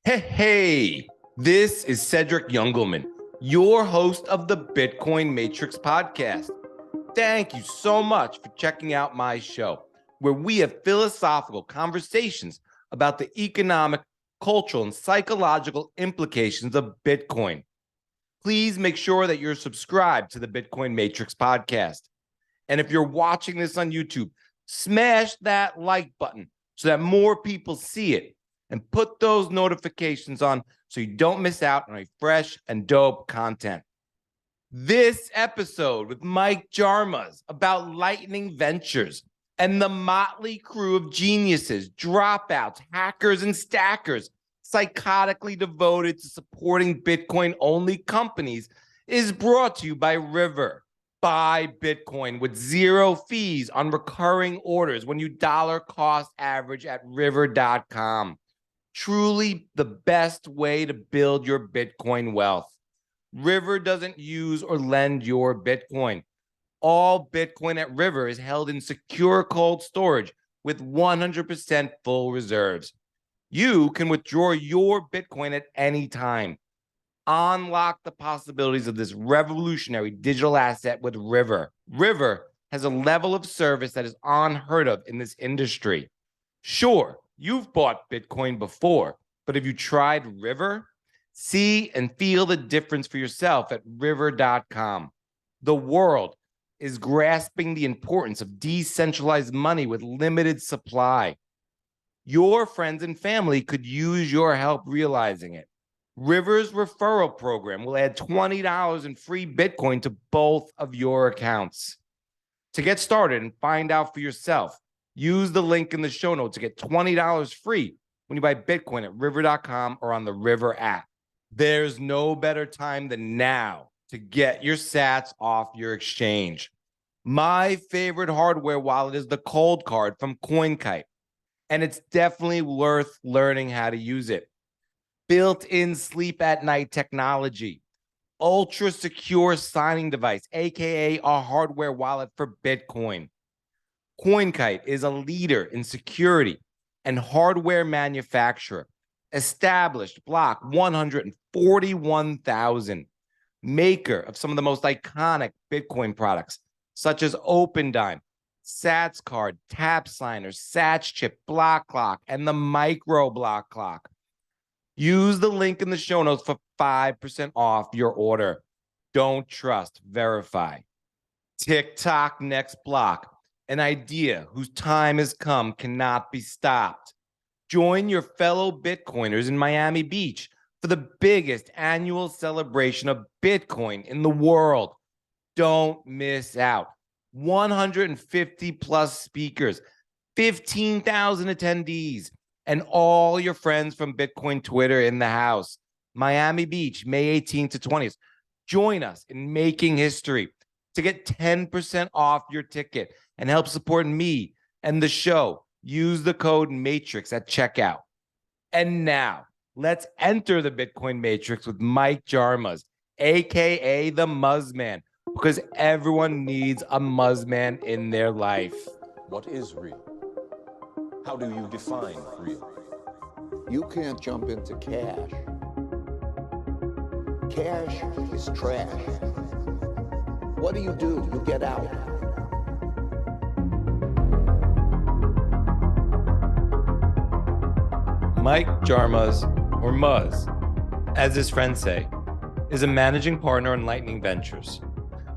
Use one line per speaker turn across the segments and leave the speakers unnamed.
Hey, this is Cedric Youngelman, your host of the Bitcoin Matrix podcast. Thank you so much for checking out my show, where we have philosophical conversations about the economic, cultural, and psychological implications of Bitcoin. Please make sure that you're subscribed to the Bitcoin Matrix podcast. And if you're watching this on YouTube, smash that like button so that more people see it. And put those notifications on so you don't miss out on a fresh and dope content. This episode with Mike Jarmuz about Lightning Ventures and the motley crew of geniuses, dropouts, hackers, and stackers psychotically devoted to supporting Bitcoin-only companies is brought to you by River. Buy Bitcoin with zero fees on recurring orders when you dollar cost average at river.com. Truly the best way to build your Bitcoin wealth. River doesn't use or lend your Bitcoin. All Bitcoin at River is held in secure cold storage with 100% full reserves. You can withdraw your Bitcoin at any time. Unlock the possibilities of this revolutionary digital asset with River. River has a level of service that is unheard of in this industry. Sure, you've bought Bitcoin before, but have you tried River? See and feel the difference for yourself at river.com. The world is grasping the importance of decentralized money with limited supply. Your friends and family could use your help realizing it. River's referral program will add $20 in free Bitcoin to both of your accounts. To get started and find out for yourself, use the link in the show notes to get $20 free when you buy Bitcoin at river.com or on the River app. There's no better time than now to get your sats off your exchange. My favorite hardware wallet is the Cold Card from CoinKite, and it's definitely worth learning how to use it. Built-in sleep at night technology, ultra secure signing device, aka a hardware wallet for Bitcoin. CoinKite is a leader in security and hardware manufacturer, established block 141,000, maker of some of the most iconic Bitcoin products, such as OpenDime, Sats Card, Tap Signer, Sats Chip, Block Clock, and the Micro Block Clock. Use the link in the show notes for 5% off your order. Don't trust, verify. TikTok next block. An idea whose time has come cannot be stopped. Join your fellow Bitcoiners in Miami Beach for the biggest annual celebration of Bitcoin in the world. Don't miss out. 150 plus speakers, 15,000 attendees, and all your friends from Bitcoin Twitter in the house. Miami Beach, May 18th to 20th. Join us in making history. To get 10% off your ticket and help support me and the show, use the code MATRIX at checkout. And now, let's enter the Bitcoin Matrix with Mike Jarmuz, aka the Muzz Man, because everyone needs a Muzz Man in their life.
What is real? How do you define real?
You can't jump into cash. Cash is trash. What do? You get out.
Mike Jarmuz, or Muzz, as his friends say, is a managing partner in Lightning Ventures,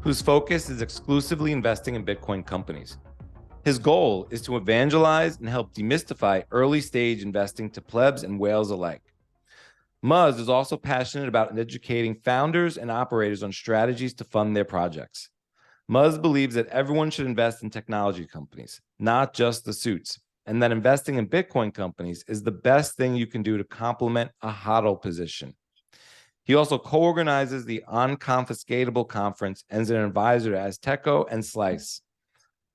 whose focus is exclusively investing in Bitcoin companies. His goal is to evangelize and help demystify early-stage investing to plebs and whales alike. Muzz is also passionate about educating founders and operators on strategies to fund their projects. Muzz believes that everyone should invest in technology companies, not just the suits, and that investing in Bitcoin companies is the best thing you can do to complement a HODL position. He also co-organizes the Unconfiscatable Conference and is an advisor to Azteco and Slice.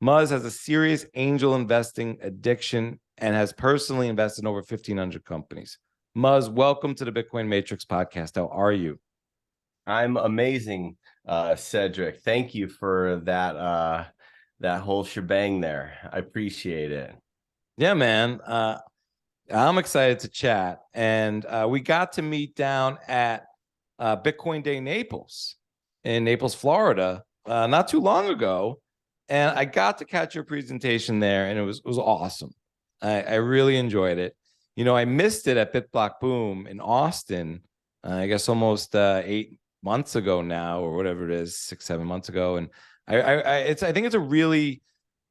Muzz has a serious angel investing addiction and has personally invested in over 1,500 companies. Muzz, welcome to the Bitcoin Matrix podcast. How are you?
I'm amazing, Cedric. Thank you for that whole shebang there. I appreciate it.
Yeah, man. I'm excited to chat. And we got to meet down at Bitcoin Day Naples in Naples, Florida, not too long ago. And I got to catch your presentation there, and it was awesome. I really enjoyed it. You know, I missed it at BitBlock Boom in Austin, I guess almost 8 months ago now, or whatever it is, 6, 7 months ago. And I think it's a really,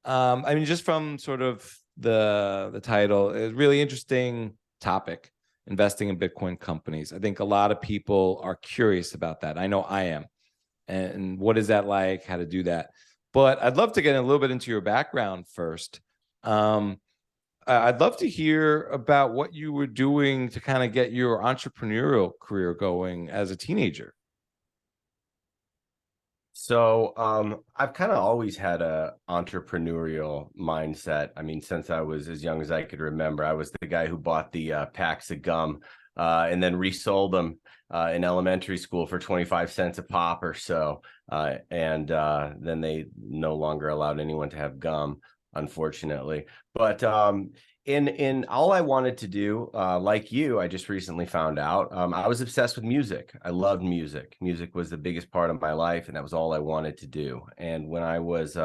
I mean, just from sort of the title, it's a really interesting topic, investing in Bitcoin companies. I think a lot of people are curious about that. I know I am. And what is that like? How to do that? But I'd love to get a little bit into your background first. Um, I'd love to hear about what you were doing to kind of get your entrepreneurial career going as a teenager.
So I've kind of always had a entrepreneurial mindset. I mean, since I was as young as I could remember, I was the guy who bought the packs of gum and then resold them in elementary school for 25 cents a pop or so. And then they no longer allowed anyone to have gum, unfortunately. But in all I wanted to do, like you, I just recently found out, I was obsessed with music. I loved music. Music was the biggest part of my life, and that was all I wanted to do. And when I was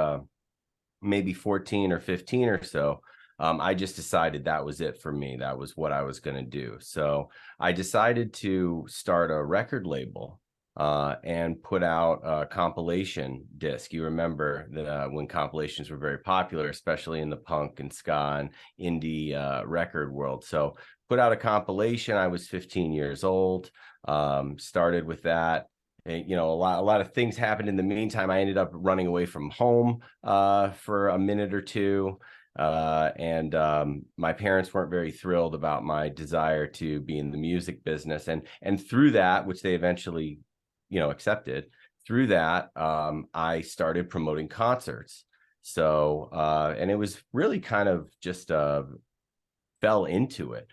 maybe 14 or 15 or so, I just decided that was it for me. That was what I was going to do. So I decided to start a record label and put out a compilation disc. You remember that when compilations were very popular, especially in the punk and ska and indie record world. So put out a compilation. I was 15 years old, started with that. And, you know, a lot of things happened in the meantime. I ended up running away from home for a minute or two. And my parents weren't very thrilled about my desire to be in the music business. And through that, which they eventually accepted, through that, I started promoting concerts. So, and it was really kind of just fell into it.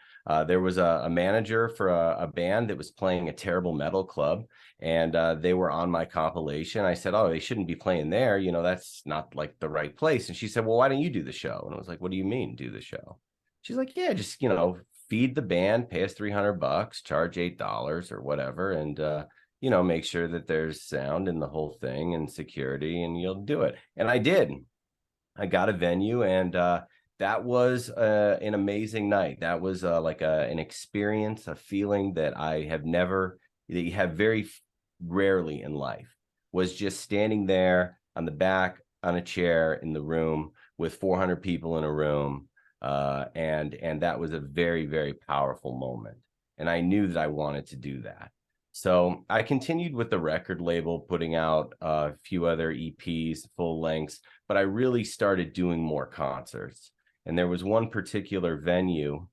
There was a manager for a band that was playing a terrible metal club, and they were on my compilation. I said, "Oh, they shouldn't be playing there. You know, that's not like the right place." And she said, "Well, why don't you do the show?" And I was like, "What do you mean, do the show?" She's like, "Yeah, just feed the band, pay us $300, charge $8 or whatever, and make sure that there's sound in the whole thing and security, and you'll do it." And I did. I got a venue, and that was an amazing night. That was like an experience, a feeling that you have very rarely in life, was just standing there on the back on a chair in the room with 400 people in a room. And that was a very, very powerful moment. And I knew that I wanted to do that. So I continued with the record label, putting out a few other EPs, full lengths, but I really started doing more concerts. And there was one particular venue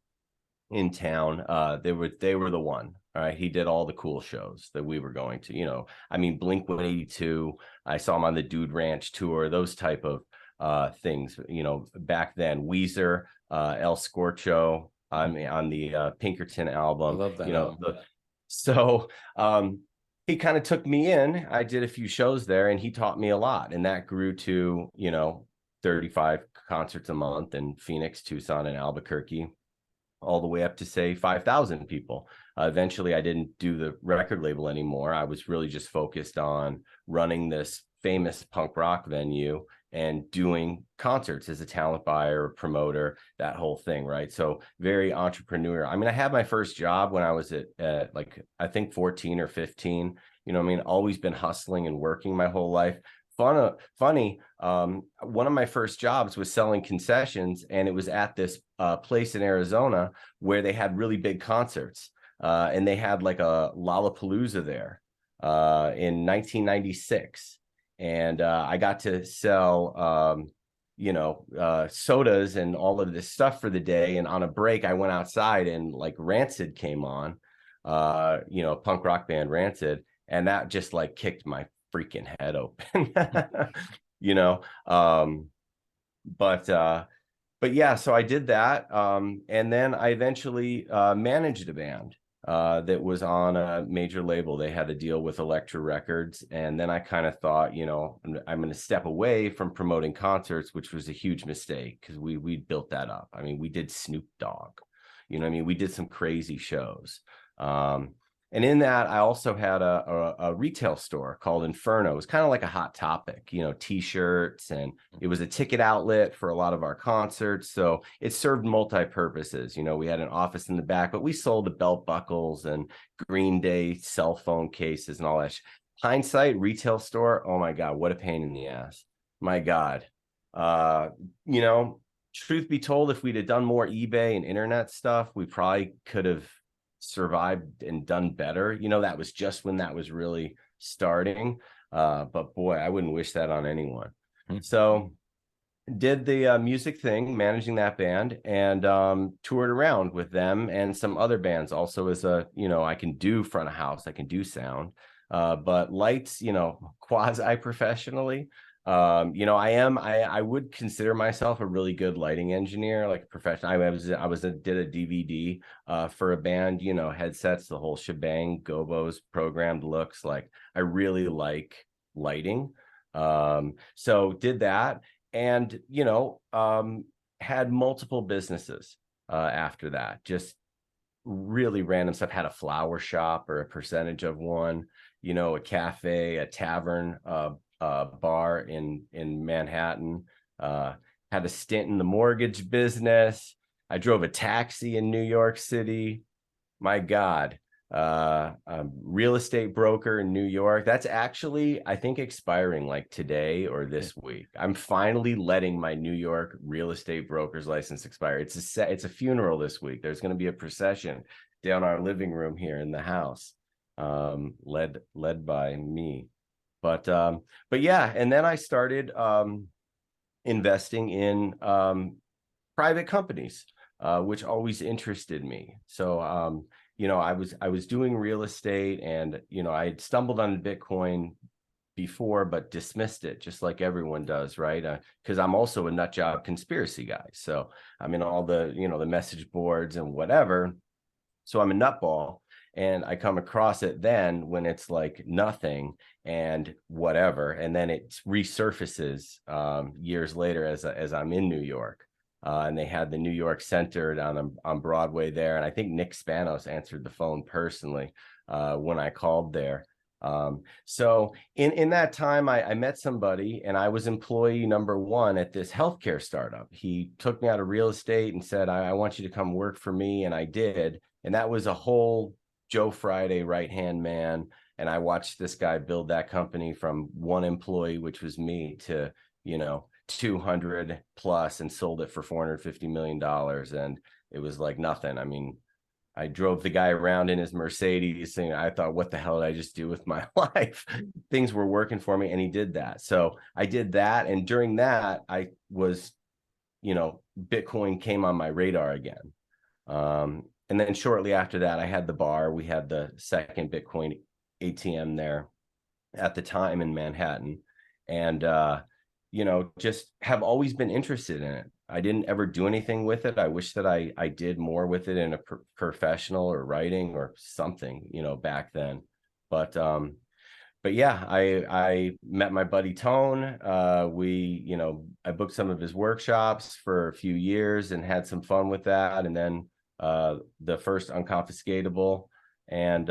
in town. They were the one. All right, he did all the cool shows that we were going to. I mean, Blink 182. I saw him on the Dude Ranch tour. Those type of things. Back then, Weezer, El Scorcho. On the Pinkerton album.
I love that album.
So he kind of took me in. I did a few shows there, and he taught me a lot. And that grew to, 35 concerts a month in Phoenix, Tucson, and Albuquerque, all the way up to, say, 5,000 people. Eventually, I didn't do the record label anymore. I was really just focused on running this famous punk rock venue and doing concerts as a talent buyer, promoter, that whole thing, right? So very entrepreneurial. I mean, I had my first job when I was at like, I think 14 or 15. Always been hustling and working my whole life. Funny, one of my first jobs was selling concessions, and it was at this place in Arizona where they had really big concerts. And they had like a Lollapalooza there in 1996. And I got to sell, sodas and all of this stuff for the day. And on a break, I went outside, and like Rancid came on, punk rock band Rancid. And that just like kicked my freaking head open, but yeah, so I did that. And then I eventually managed a band that was on a major label. They had a deal with Elektra Records. And then I kind of thought, I'm going to step away from promoting concerts, which was a huge mistake because we built that up. I mean, we did Snoop Dogg, You know what I mean? We did some crazy shows. And in that, I also had a retail store called Inferno. It was kind of like a Hot Topic, you know, T-shirts, and it was a ticket outlet for a lot of our concerts. So it served multi-purposes. You know, we had an office in the back, but we sold the belt buckles and Green Day cell phone cases and all that. Hindsight, retail store, oh my God, what a pain in the ass. My God. You know, truth be told, if we'd have done more eBay and internet stuff, we probably could have survived and done better. You know, that was just when that was really starting. But boy, I wouldn't wish that on anyone. So did the music thing, managing that band, and toured around with them and some other bands also as a, you know, I can do front of house, I can do sound, but lights, you know, quasi professionally. You know, I would consider myself a really good lighting engineer, like a professional. Did a DVD for a band, you know, headsets, the whole shebang, gobos, programmed looks. Like I really like lighting. So did that, and you know, had multiple businesses after that. Just really random stuff. Had a flower shop, or a percentage of one, you know, a cafe, a tavern, bar in Manhattan, had a stint in the mortgage business. I drove a taxi in New York City. My God, a real estate broker in New York. That's actually, I think, expiring like today or this week. I'm finally letting my New York real estate broker's license expire. It's a funeral this week. There's going to be a procession down our living room here in the house, led by me. But yeah, and then I started investing in private companies, which always interested me. So you know, I was doing real estate, and you know, I had stumbled on Bitcoin before, but dismissed it just like everyone does, right? Because I'm also a nut job conspiracy guy. So I'm in all the, you know, the message boards and whatever. So I'm a nutball. And I come across it then when it's like nothing and whatever, and then it resurfaces years later as I'm in New York, and they had the New York Center down on Broadway there, and I think Nick Spanos answered the phone personally when I called there. So in that time, I met somebody, and I was employee number one at this healthcare startup. He took me out of real estate and said, I want you to come work for me, and I did, and that was a whole Joe Friday right-hand man. And I watched this guy build that company from one employee, which was me, to, you know, 200 plus, and sold it for $450 million. And it was like nothing. I mean, I drove the guy around in his Mercedes, and I thought, what the hell did I just do with my life? Things were working for me, and he did that. So I did that. And during that, I was, you know, Bitcoin came on my radar again. And then shortly after that, I had the bar. We had the second Bitcoin ATM there at the time in Manhattan. And, you know, just have always been interested in it. I didn't ever do anything with it. I wish that I did more with it in a professional or writing or something, you know, back then. But yeah, I met my buddy Tone. You know, I booked some of his workshops for a few years and had some fun with that. And then the first unconfiscatable. And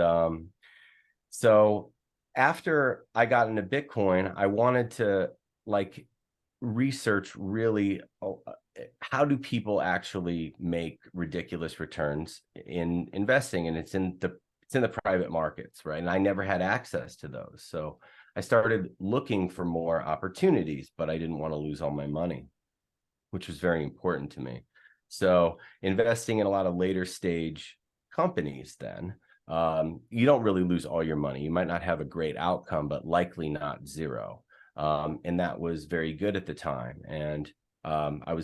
so after I got into Bitcoin, I wanted to like research really how do people actually make ridiculous returns in investing, and it's in the private markets, right? And I never had access to those, so I started looking for more opportunities, but I didn't want to lose all my money, which was very important to me. So investing in a lot of later stage companies, then you don't really lose all your money. You might not have a great outcome, but likely not zero. And that was very good at the time. And I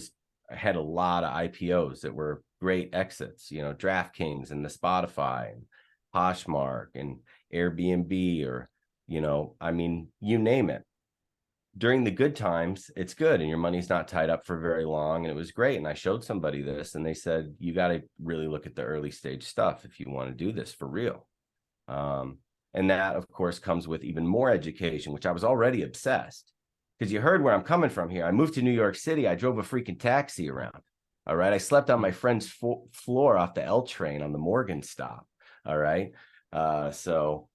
had a lot of IPOs that were great exits, you know, DraftKings and the Spotify and Poshmark and Airbnb, or, you know, I mean, you name it. During the good times, it's good and your money's not tied up for very long. And it was great. And I showed somebody this and they said, you got to really look at the early stage stuff if you want to do this for real. And that, of course, comes with even more education, which I was already obsessed, because you heard where I'm coming from here. I moved to New York City. I drove a freaking taxi around. All right. I slept on my friend's floor off the L train on the Morgan stop. All right. So,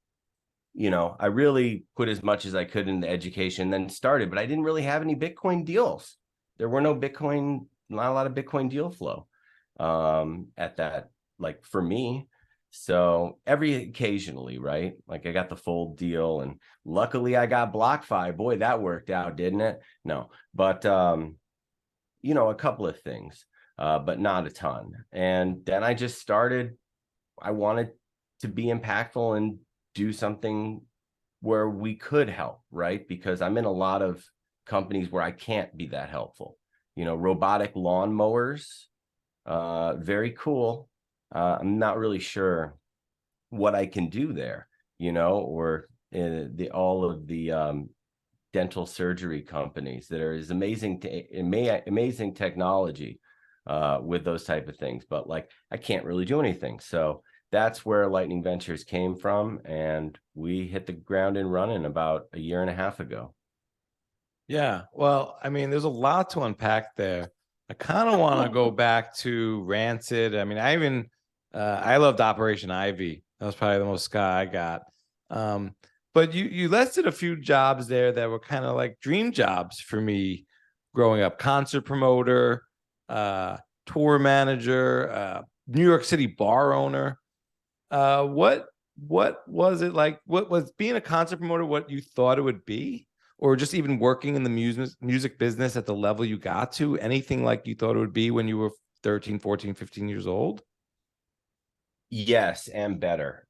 I really put as much as I could into education, then started, but I didn't really have any Bitcoin deals. There were not a lot of Bitcoin deal flow at that, like for me. So occasionally, right? Like I got the Fold deal, and luckily I got BlockFi. Boy, that worked out, didn't it? No, but a couple of things, but not a ton. And then I just started. I wanted to be impactful and do something where we could help, right? Because I'm in a lot of companies where I can't be that helpful. Robotic lawnmowers, very cool. I'm not really sure what I can do there, or all of the dental surgery companies that are as amazing technology with those type of things, but like I can't really do anything. So that's where Lightning Ventures came from, and we hit the ground and running about a year and a half ago.
Yeah, well, I mean, there's a lot to unpack there. I kind of want to go back to Rancid. I mean, I loved Operation Ivy. That was probably the most ska I got. But you listed a few jobs there that were kind of like dream jobs for me growing up: concert promoter, tour manager, New York City bar owner. What was it like? What was being a concert promoter what you thought it would be? Or just even working in the music business at the level you got to? Anything like you thought it would be when you were 13, 14, 15 years old?
Yes, and better.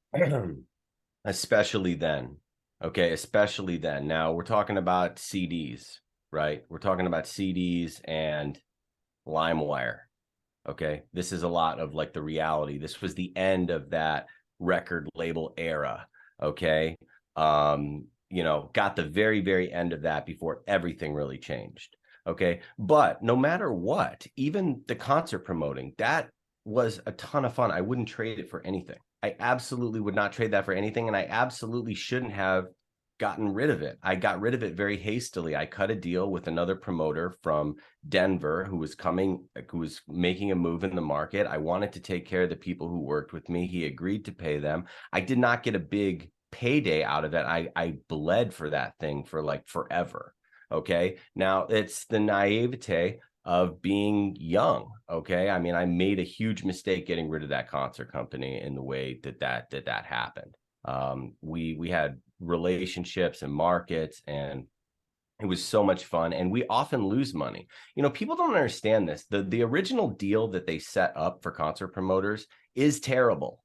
Especially then. Okay, especially then. Now we're talking about CDs, right? We're talking about CDs and LimeWire. Okay, this is a lot of like the reality. This was the end of that record label era. Okay, got the very, very end of that before everything really changed. Okay, but no matter what, even the concert promoting, that was a ton of fun. I wouldn't trade it for anything. I absolutely would not trade that for anything, and I absolutely shouldn't have gotten rid of it. I got rid of it very hastily. I cut a deal with another promoter from Denver who was making a move in the market. I wanted to take care of the people who worked with me. He agreed to pay them. I did not get a big payday out of it. I bled for that thing for like forever. Okay. Now it's the naivete of being young. Okay. I mean, I made a huge mistake getting rid of that concert company in the way that happened. We had relationships and markets, and it was so much fun, and we often lose money. People don't understand this. The original deal that they set up for concert promoters is terrible.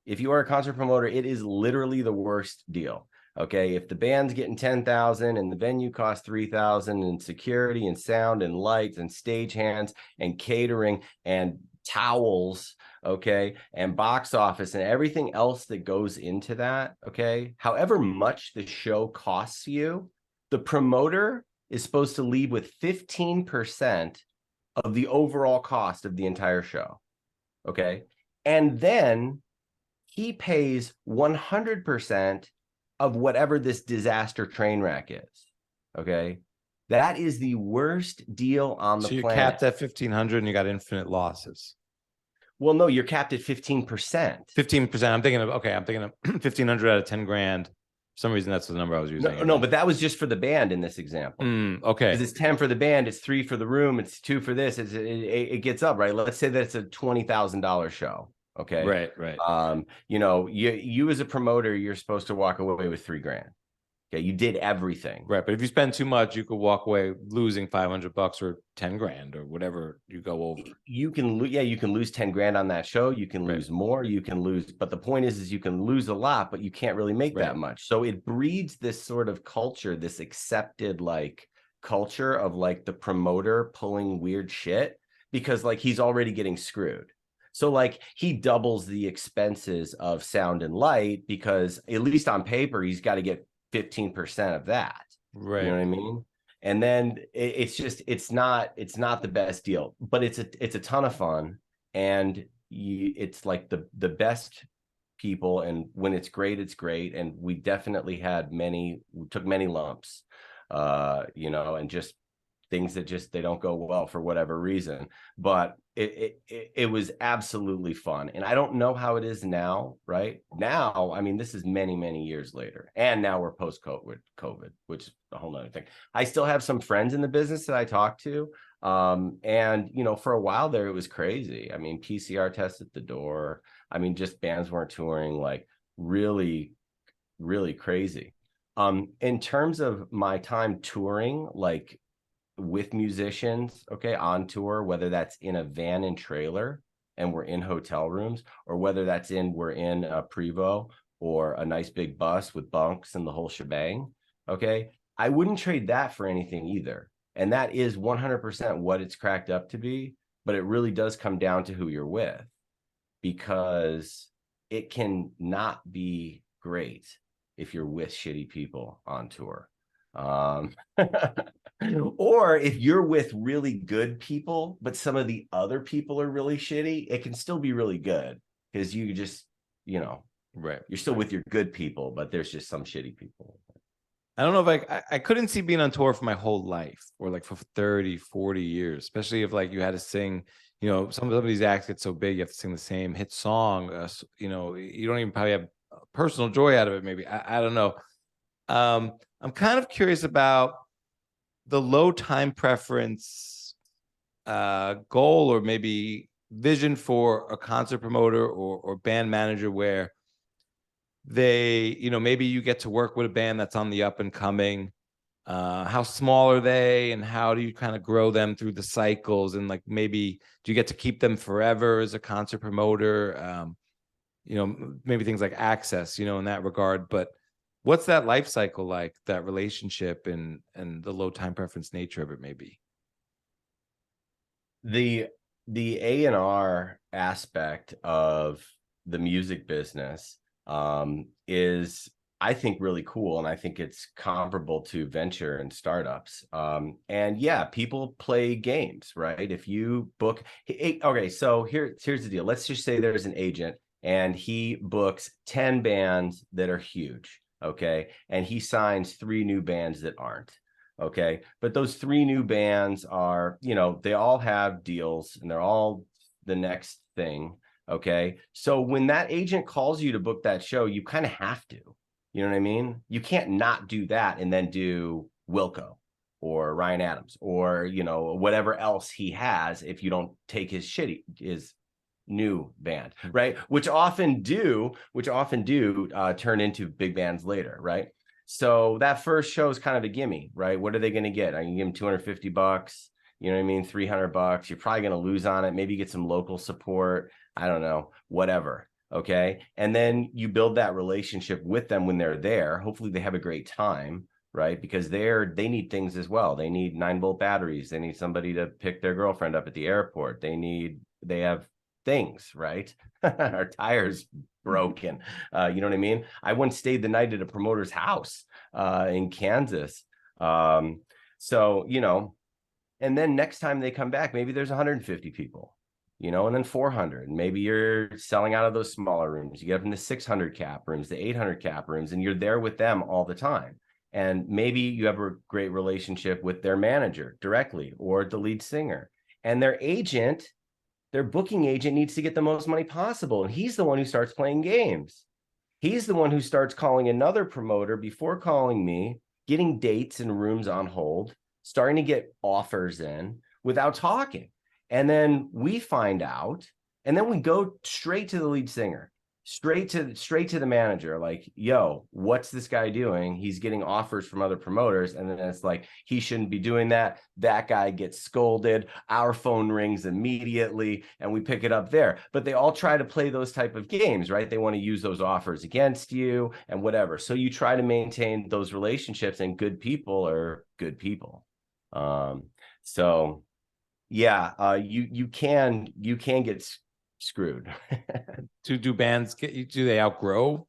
If you are a concert promoter, it is literally the worst deal. Okay, if the band's getting 10,000 and the venue costs 3,000, and security and sound and lights and stagehands and catering and towels, okay, and box office and everything else that goes into that, okay, however much the show costs you, the promoter is supposed to leave with 15% of the overall cost of the entire show, okay, and then he pays 100% of whatever this disaster train wreck is, okay. That is the worst deal on the planet. So
you capped at 1,500 and you got infinite losses.
Well, no, you're capped at 15%.
15%. I'm thinking of 1,500 out of 10 grand. For some reason, that's the number I was using.
No, but that was just for the band in this example.
Okay.
Because it's 10 for the band, it's 3 for the room, it's 2 for this. It gets up, right? Let's say that it's a $20,000 show. Okay.
Right.
You as a promoter, you're supposed to walk away with $3,000. Okay, you did everything.
Right, but if you spend too much, you could walk away losing $500 or 10 grand or whatever you go over.
You can lose 10 grand on that show. You can lose more. You can lose, but the point is you can lose a lot, but you can't really make that much. So it breeds this sort of culture, this accepted like culture of like the promoter pulling weird shit because like he's already getting screwed. So like he doubles the expenses of sound and light because at least on paper he's got to get 15% of that.
Right.
You know what I mean? And then it's not the best deal, but it's a ton of fun, and it's like the best people, and when it's great, it's great. And we definitely we took many lumps, and just things that just, they don't go well for whatever reason. But it was absolutely fun. And I don't know how it is now, right? Now, I mean, this is many, many years later. And now we're post-COVID, which is a whole nother thing. I still have some friends in the business that I talk to. And, you know, for a while there, it was crazy. I mean, PCR tests at the door. I mean, just bands weren't touring, like really, really crazy. In terms of my time touring, like with musicians, okay, on tour, whether that's in a van and trailer and we're in hotel rooms, or whether that's we're in a Prevost or a nice big bus with bunks and the whole shebang, okay, I wouldn't trade that for anything either. And that is 100% what it's cracked up to be, but it really does come down to who you're with, because it can not be great if you're with shitty people on tour. Or if you're with really good people, but some of the other people are really shitty, it can still be really good, because you just, you know,
Right.
you're still with your good people, but there's just some shitty people.
I don't know if I couldn't see being on tour for my whole life, or like for 30, 40 years, especially if like you had to sing, you know, some of these acts get so big, you have to sing the same hit song. You know, you don't even probably have personal joy out of it. Maybe, I don't know. I'm kind of curious about the low time preference goal, or maybe vision for a concert promoter or band manager, where they, you know, maybe you get to work with a band that's on the up and coming. How small are they, and how do you kind of grow them through the cycles? And like, maybe do you get to keep them forever as a concert promoter? You know, maybe things like access, you know, in that regard. But what's that life cycle like, that relationship, and the low time preference nature of it, maybe?
The A&R aspect of the music business is, I think, really cool. And I think it's comparable to venture and startups. And yeah, people play games, right? If you book, okay, so here's the deal. Let's just say there's an agent and he books 10 bands that are huge, okay? And he signs 3 new bands that aren't, okay? But those 3 new bands are, you know, they all have deals and they're all the next thing, okay? So when that agent calls you to book that show, you kind of have to, you know what I mean? You can't not do that and then do Wilco or Ryan Adams or, you know, whatever else he has, if you don't take his new band, right? Which often do turn into big bands later, right? So that first show is kind of a gimme, right? What are they going to get? I can give them $250, you know what I mean? $300. You're probably going to lose on it. Maybe get some local support. I don't know, whatever. Okay. And then you build that relationship with them when they're there. Hopefully they have a great time, right? Because they need things as well. They need 9-volt batteries. They need somebody to pick their girlfriend up at the airport. They have things, right? Our tires broken. You know what I mean? I once stayed the night at a promoter's house in Kansas. So, you know, and then next time they come back, maybe there's 150 people, you know, and then 400. Maybe you're selling out of those smaller rooms. You get up in the 600 cap rooms, the 800 cap rooms, and you're there with them all the time. And maybe you have a great relationship with their manager directly, or the lead singer, and their agent. Their booking agent needs to get the most money possible. And he's the one who starts playing games. He's the one who starts calling another promoter before calling me, getting dates and rooms on hold, starting to get offers in without talking. And then we find out, and then we go straight to the lead singer, straight to the manager, like, yo, what's this guy doing? He's getting offers from other promoters. And then it's like, he shouldn't be doing that. That guy gets scolded. Our phone rings immediately and we pick it up there. But they all try to play those type of games, right? They want to use those offers against you and whatever. So you try to maintain those relationships, and good people are good people. So yeah, you can get screwed.
Do bands do they outgrow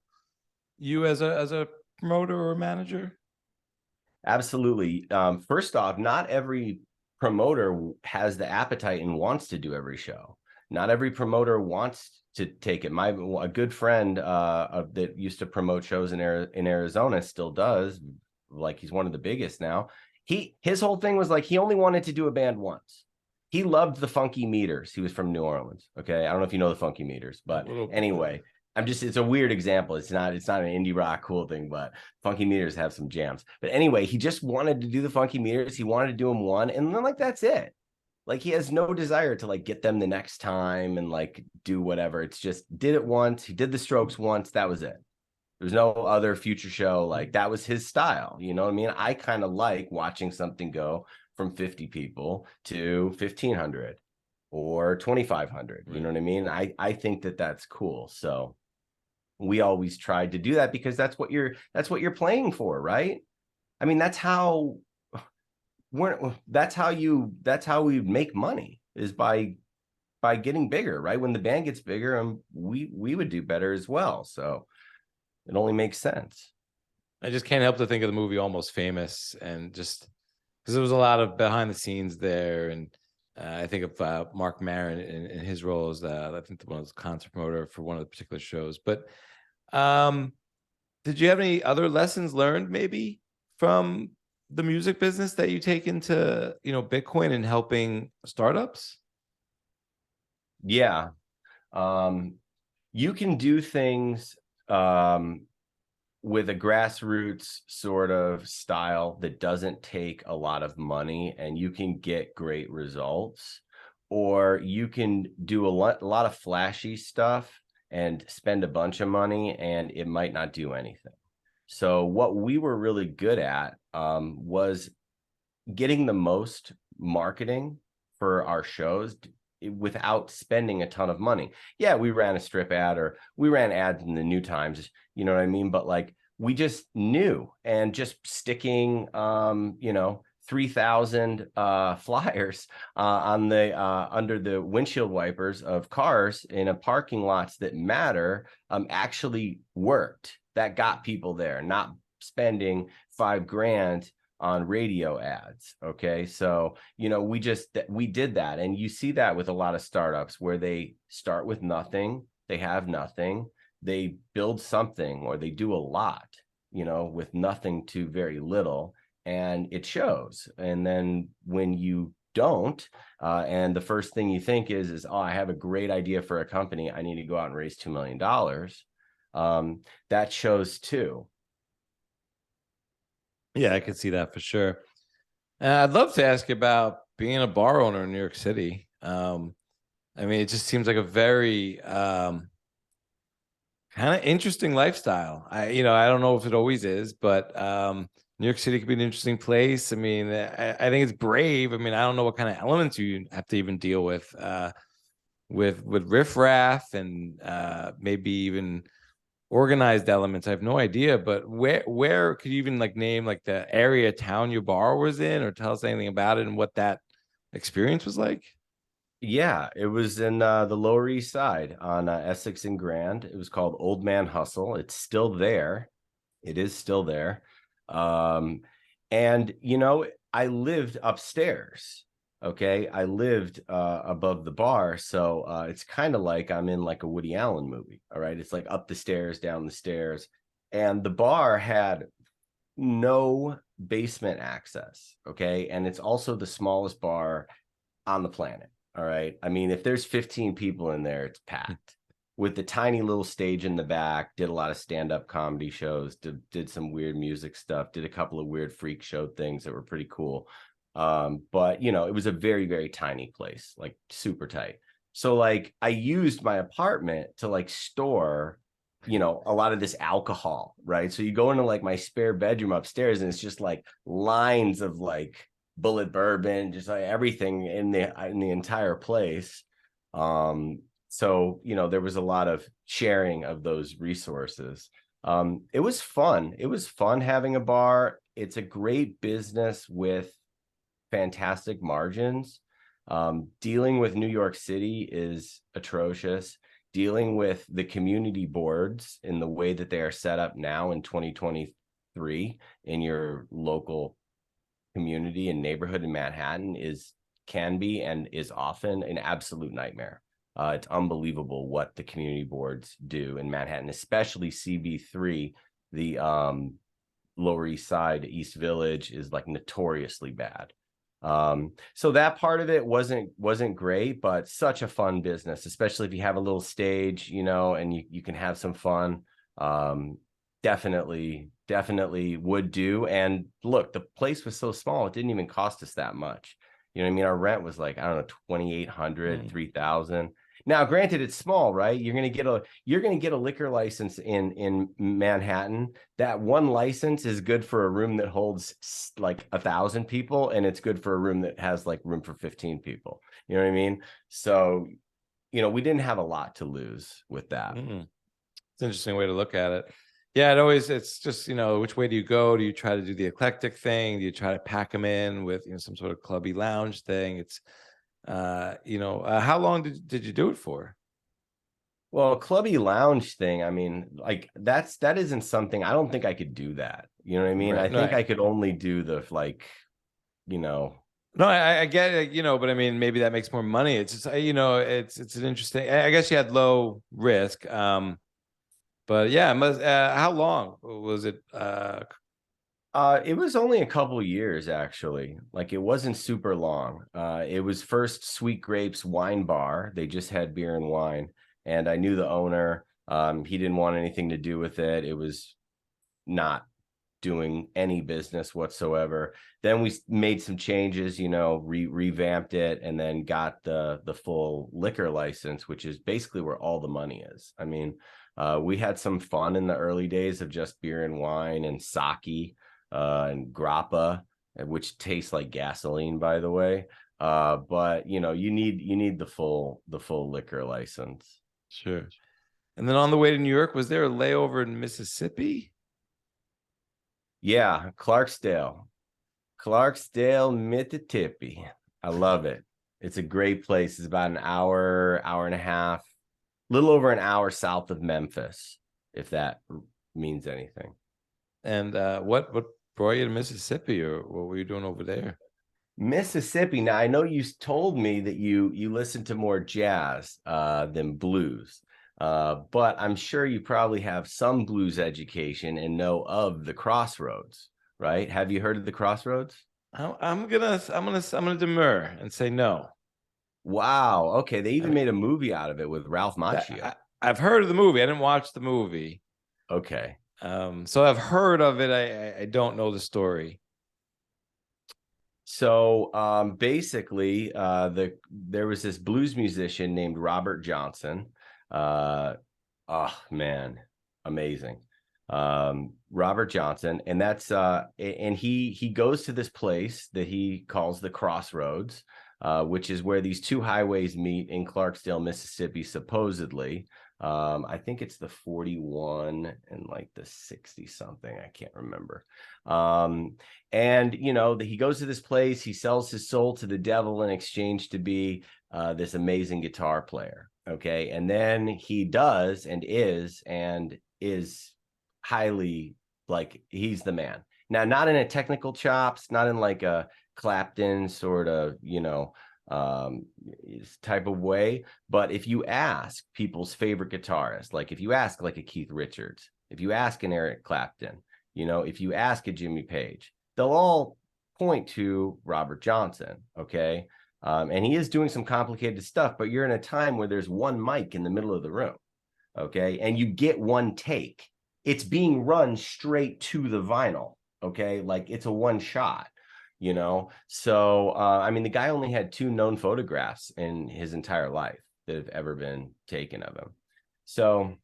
you as a promoter or manager?
Absolutely. First off, not every promoter has the appetite and wants to do every show. Not every promoter wants to take it. A good friend that used to promote shows in Arizona still does. Like, he's one of the biggest now. his whole thing was like he only wanted to do a band once. He loved the Funky Meters. He was from New Orleans. Okay, I don't know if you know the Funky Meters, but anyway, it's a weird example. It's not an indie rock cool thing, but Funky Meters have some jams. But anyway, he just wanted to do the Funky Meters. He wanted to do them one, and then like that's it. Like he has no desire to like get them the next time and like do whatever. It's just did it once. He did the Strokes once. That was it. There was no other future show. Like that was his style. You know what I mean? I kind of like watching something go from 50 people to 1,500 or 2,500. You know what I mean? I think that that's cool. So we always tried to do that because that's what you're playing for, right? I mean, that's how we make money is by getting bigger, right? When the band gets bigger, we would do better as well. So it only makes sense.
I just can't help to think of the movie Almost Famous, and just because there was a lot of behind the scenes there, and I think of Mark Maron in his role as I think the one was concert promoter for one of the particular shows. But did you have any other lessons learned maybe from the music business that you take into, Bitcoin and helping startups?
Yeah. You can do things with a grassroots sort of style that doesn't take a lot of money, and you can get great results, or you can do a lot of flashy stuff and spend a bunch of money and it might not do anything. So what we were really good at was getting the most marketing for our shows without spending a ton of money. Yeah, we ran a strip ad or we ran ads in the New Times, you know what I mean? But like we just knew, and just sticking 3,000 flyers on the under the windshield wipers of cars in a parking lots that matter actually worked. That got people there, not spending $5,000 on radio ads. Okay. So, we did that. And you see that with a lot of startups where they start with nothing, they have nothing, they build something, or they do a lot, with nothing to very little, and it shows. And then when you don't, and the first thing you think is, oh, I have a great idea for a company, I need to go out and raise $2 million. That shows too.
Yeah, I can see that for sure. I'd love to ask you about being a bar owner in New York City. It just seems like a very kind of interesting lifestyle. I don't know if it always is, but New York City could be an interesting place. I think it's brave. I don't know what kind of elements you have to even deal with riffraff and maybe even organized elements. I have no idea, but where could you even name the area, town your bar was in, or tell us anything about it and what that experience was like?
Yeah, it was in the Lower East Side on Essex and Grand. It was called Old Man Hustle. It's still there. It is still there. And I lived upstairs. Okay, I lived above the bar, so it's kind of like I'm in like a Woody Allen movie. All right, it's like up the stairs, down the stairs, and the bar had no basement access. Okay, and it's also the smallest bar on the planet. All right, if there's 15 people in there, it's packed. With the tiny little stage in the back, did a lot of stand-up comedy shows, did some weird music stuff, did a couple of weird freak show things that were pretty cool. But it was a very, very tiny place, like super tight. So like I used my apartment to like store, a lot of this alcohol, right? So you go into like my spare bedroom upstairs and it's just like lines of like bullet bourbon, just like everything in the entire place. So, there was a lot of sharing of those resources. It was fun. It was fun having a bar. It's a great business with fantastic margins. Dealing with New York City is atrocious. Dealing with the community boards in the way that they are set up now in 2023 in your local community and neighborhood in Manhattan can be and is often an absolute nightmare. It's unbelievable what the community boards do in Manhattan, especially CB3, the Lower East Side, East Village is like notoriously bad. So that part of it wasn't great, but such a fun business, especially if you have a little stage, and you can have some fun. Definitely would do. And look, the place was so small, it didn't even cost us that much. You know what I mean? Our rent was like, I don't know, 2,800, 3,000. Now, granted, it's small, right? You're gonna get a liquor license in Manhattan. That one license is good for a room that holds like 1,000 people, and it's good for a room that has like room for 15 people. You know what I mean? So, we didn't have a lot to lose with that.
It's an interesting way to look at it. Yeah, it's just, which way do you go? Do you try to do the eclectic thing? Do you try to pack them in with, some sort of clubby lounge thing? It's how long did you do it for?
Well, clubby lounge thing, I mean, like that isn't something, I don't think I could do that. You know what I mean?
Right.
I think I could only do the
No, I get it, but I mean, maybe that makes more money. It's just, it's an interesting, I guess you had low risk. But yeah, how long was it?
It was only a couple years, actually. Like, it wasn't super long. It was first Sweet Grapes Wine Bar. They just had beer and wine, and I knew the owner. He didn't want anything to do with it. It was not doing any business whatsoever. Then we made some changes, revamped it, and then got the full liquor license, which is basically where all the money is. I mean, we had some fun in the early days of just beer and wine and sake. And grappa, which tastes like gasoline, by the way. But you need the full liquor license.
Sure. And then on the way to New York, was there a layover in Mississippi?
Yeah, Clarksdale, Mississippi. I love it. It's a great place. It's about an hour and a half, a little over an hour south of Memphis, if that means anything.
And what brought you to Mississippi, or what were you doing over there?
Mississippi. Now, I know you told me that you listen to more jazz than blues, but I'm sure you probably have some blues education and know of the Crossroads, right? Have you heard of the Crossroads?
I'm gonna demur and say no.
Wow. Okay. They even made a movie out of it with Ralph Macchio.
I've heard of the movie. I didn't watch the movie.
Okay.
So I've heard of it. I don't know the story.
So basically, there was this blues musician named Robert Johnson. Oh man, amazing. Robert Johnson, and that's and he goes to this place that he calls the Crossroads, which is where these two highways meet in Clarksdale, Mississippi, supposedly. I think it's the 41 and like the 60 something. I can't remember. And he goes to this place, he sells his soul to the devil in exchange to be this amazing guitar player. Okay. And then he does and is highly, like, he's the man. Now, not in a technical chops, not in like a Clapton sort of, type of way, but if you ask people's favorite guitarist, like if you ask like a Keith Richards, if you ask an Eric Clapton, if you ask a Jimmy Page, they'll all point to Robert Johnson. Okay. And he is doing some complicated stuff, but you're in a time where there's one mic in the middle of the room. Okay. And you get one take. It's being run straight to the vinyl. Okay. Like, it's a one shot. So I mean, the guy only had 2 known photographs in his entire life that have ever been taken of him. So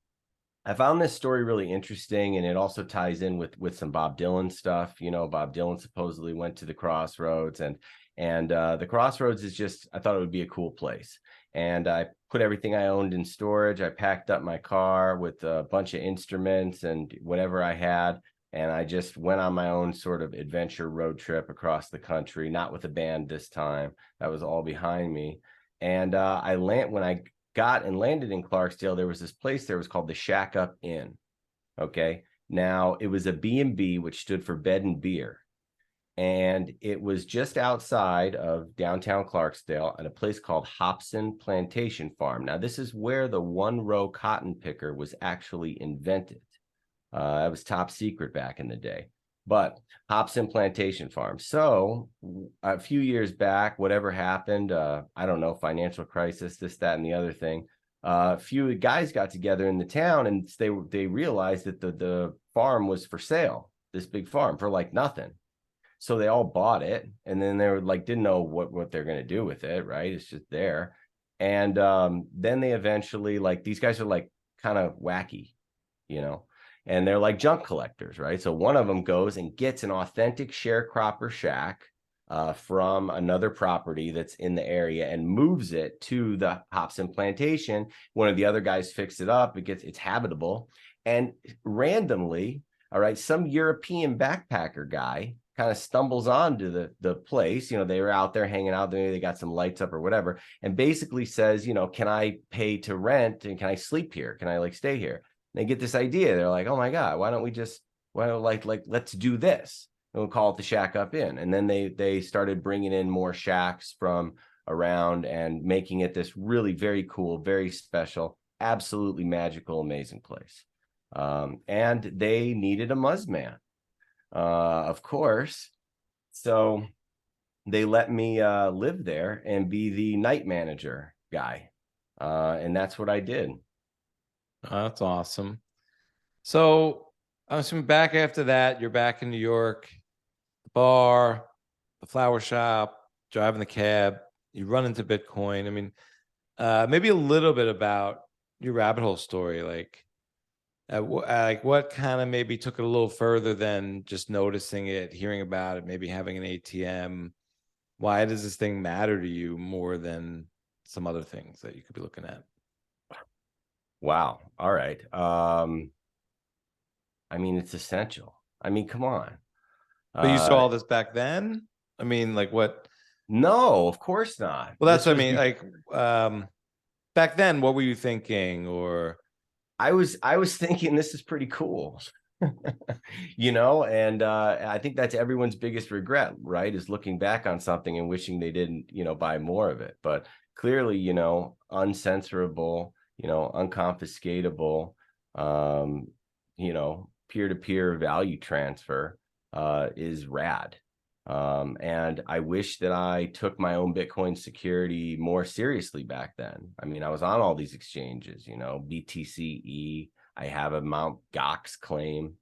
I found this story really interesting, and it also ties in with some Bob Dylan stuff. Bob Dylan supposedly went to the Crossroads, and the Crossroads is just, I thought it would be a cool place. And I put everything I owned in storage. I packed up my car with a bunch of instruments and whatever I had. And I just went on my own sort of adventure road trip across the country, not with a band this time. That was all behind me. And when I got and landed in Clarksdale, there was this place there, was called the Shack Up Inn. Okay. Now, it was a B&B, which stood for bed and beer. And it was just outside of downtown Clarksdale at a place called Hobson Plantation Farm. Now, this is where the one-row cotton picker was actually invented. It was top secret back in the day. But hops and plantation farm. So a few years back, whatever happened, I don't know, financial crisis, this, that, and the other thing. A few guys got together in the town, and they realized that the farm was for sale, this big farm, for like nothing. So they all bought it, and then they were like, didn't know what they're going to do with it, right? It's just there. And then they eventually, like, these guys are like kind of wacky, you know, and they're like junk collectors, right? So one of them goes and gets an authentic sharecropper shack from another property that's in the area and moves it to the hops and plantation. One of the other guys fixed it up. It's habitable. And randomly, all right, some European backpacker guy kind of stumbles onto the place. You know, they were out there hanging out, they got some lights up or whatever, and basically says, you know, can I pay to rent, and can I sleep here? Can I like stay here? They get this idea. They're like, oh my God, why don't let's do this? And we'll call it the Shack Up Inn. And then they started bringing in more shacks from around and making it this really very cool, very special, absolutely magical, amazing place. And they needed a Muzz man, of course. So they let me live there and be the night manager guy. And that's what I did.
Oh, that's awesome. So I'm assuming back after that, you're back in New York, the bar, the flower shop, driving the cab, you run into Bitcoin. I mean, maybe a little bit about your rabbit hole story. Like what kind of maybe took it a little further than just noticing it, hearing about it, maybe having an ATM. Why does this thing matter to you more than some other things that you could be looking at?
Wow. All right. I mean, it's essential. I mean, come on.
But you saw all this back then? I mean, like what?
No, of course not.
Well, that's what I mean. Like, back then, what were you thinking? Or
I was thinking this is pretty cool. You know, and I think that's everyone's biggest regret, right? Is looking back on something and wishing they didn't, you know, buy more of it. But clearly, you know, uncensorable, you know, unconfiscatable, you know, peer-to-peer value transfer is rad. And I wish that I took my own Bitcoin security more seriously back then. I mean, I was on all these exchanges, you know, BTCE. I have a Mount Gox claim.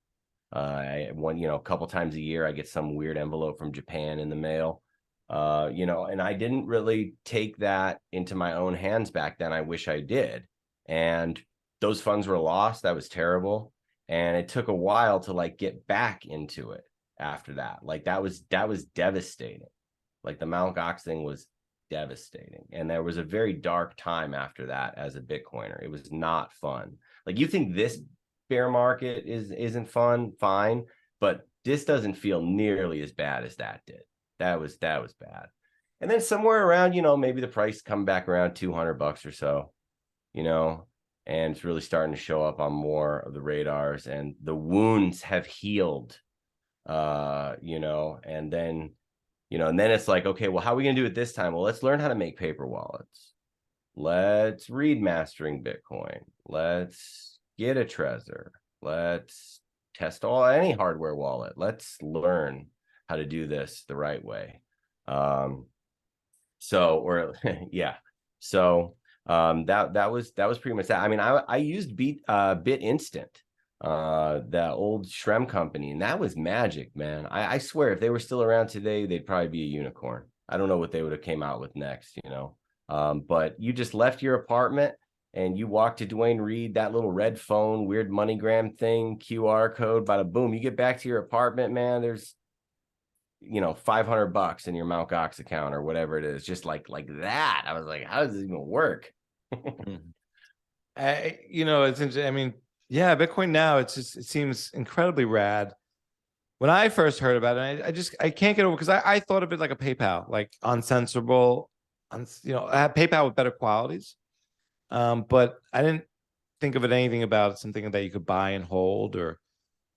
I one, you know, a couple times a year, I get some weird envelope from Japan in the mail. You know, and I didn't really take that into my own hands back then. I wish I did. And those funds were lost. That was terrible. And it took a while to like get back into it after that. Like that was devastating. Like the Mount Gox thing was devastating. And there was a very dark time after that as a Bitcoiner. It was not fun. Like you think this bear market isn't fun, fine, but this doesn't feel nearly as bad as that did. That was bad. And then somewhere around, you know, maybe the price come back around $200 or so, you know, and it's really starting to show up on more of the radars, and the wounds have healed, you know, and then, you know, and then it's like, okay, well, how are we going to do it this time? Well, let's learn how to make paper wallets. Let's read Mastering Bitcoin. Let's get a Trezor. Let's test any hardware wallet. Let's learn how to do this the right way. So that was pretty much that. I mean, I used Bit Instant, that old Shrem company, and that was magic, man. I swear, if they were still around today, they'd probably be a unicorn. I don't know what they would have came out with next, you know. But you just left your apartment and you walk to Dwayne Reed, that little red phone, weird MoneyGram thing, QR code, bada boom. You get back to your apartment, man. There's, you know, $500 in your Mt. Gox account or whatever it is, just like that. I was like, how does this even work?
you know, it's interesting. I mean, yeah, Bitcoin now, it seems incredibly rad. When I first heard about it, I can't get over, because I thought of it like a PayPal, like uncensorable, you know, I had PayPal with better qualities. But I didn't think of it anything about something that you could buy and hold, or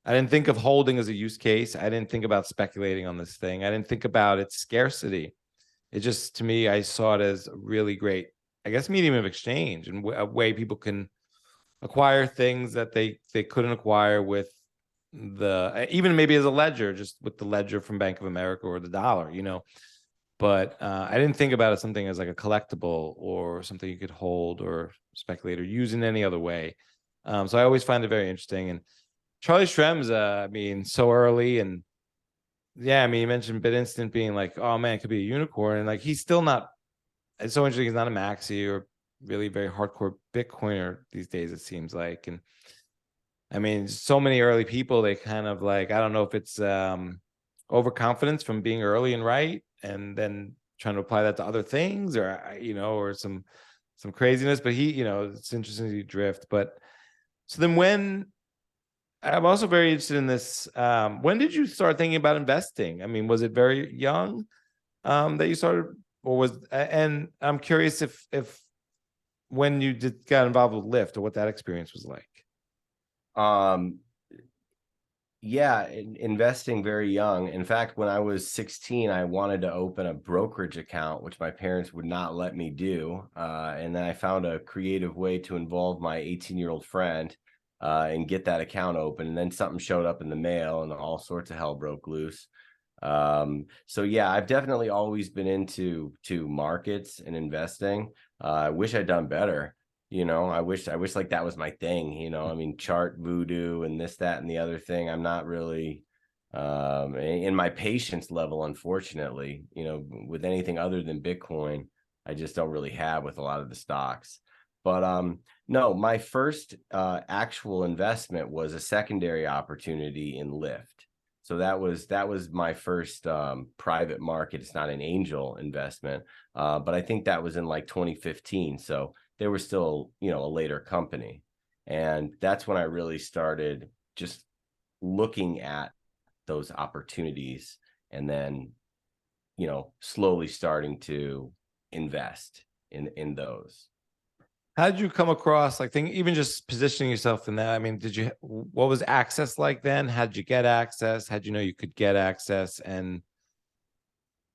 I didn't think of holding as a use case. I didn't think about speculating on this thing. I didn't think about its scarcity. It just, to me, I saw it as a really great, I guess, medium of exchange, and a way people can acquire things that they couldn't acquire with the even maybe as a ledger, just with the ledger from Bank of America or the dollar, But I didn't think about it something as like a collectible or something you could hold or speculate or use in any other way. So I always find it very interesting. And Charlie Shrem's, I mean, so early, and yeah, I mean, you mentioned BitInstant being like, oh man, it could be a unicorn, and like he's still not. It's so interesting. He's not a maxi or really very hardcore Bitcoiner these days, it seems like. And I mean, so many early people, they kind of like, I don't know if it's overconfidence from being early and right, and then trying to apply that to other things, or or some craziness. But he, it's interesting to drift. But so then when I'm also very interested in this, when did you start thinking about investing? I mean, was it very young that you started, or and I'm curious if when you got involved with Lyft, or what that experience was like.
Yeah, investing very young. In fact, when I was 16, I wanted to open a brokerage account, which my parents would not let me do. And then I found a creative way to involve my 18-year-old friend and get that account open. And then something showed up in the mail and all sorts of hell broke loose. So yeah, I've definitely always been into markets and investing. I wish I'd done better. I wish like that was my thing. I mean, chart voodoo and this, that, and the other thing. I'm not really in my patience level, unfortunately, with anything other than Bitcoin, I just don't really have with a lot of the stocks. But no, my first actual investment was a secondary opportunity in Lyft. So that was my first private market. It's not an angel investment, but I think that was in like 2015. So they were still, a later company. And that's when I really started just looking at those opportunities and then, slowly starting to invest in those.
How did you come across, like, even just positioning yourself in that? I mean, what was access like then? How did you get access? How did you know you could get access? And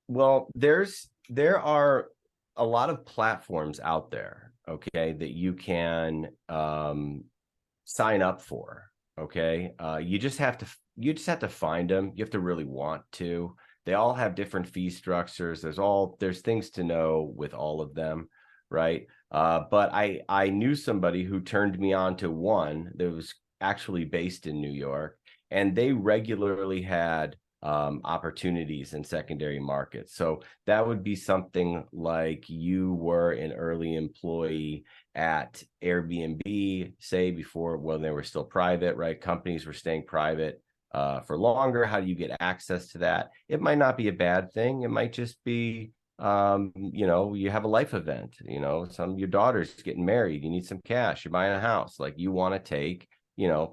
well, there are a lot of platforms out there, okay, that you can sign up for. Okay, you just have to find them. You have to really want to. They all have different fee structures. There's things to know with all of them, right? But I knew somebody who turned me on to one that was actually based in New York, and they regularly had opportunities in secondary markets. So that would be something like you were an early employee at Airbnb, say before, when they were still private, right? Companies were staying private for longer. How do you get access to that? It might not be a bad thing. It might just be, you have a life event, your daughter's getting married, you need some cash, you're buying a house, like you want to take, $1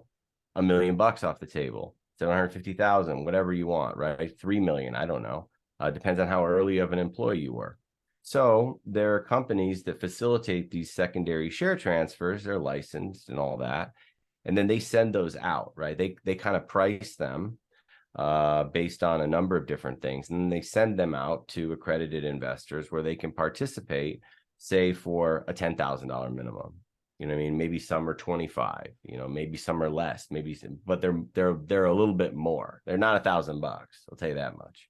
million off the table. 750,000, whatever you want, right? 3 million, I don't know. Depends on how early of an employee you were. So there are companies that facilitate these secondary share transfers. They're licensed and all that. And then they send those out, right? They kind of price them based on a number of different things. And then they send them out to accredited investors where they can participate, say, for a $10,000 minimum. You know what I mean? Maybe some are 25, maybe some are less, but they're a little bit more. They're not $1,000. I'll tell you that much.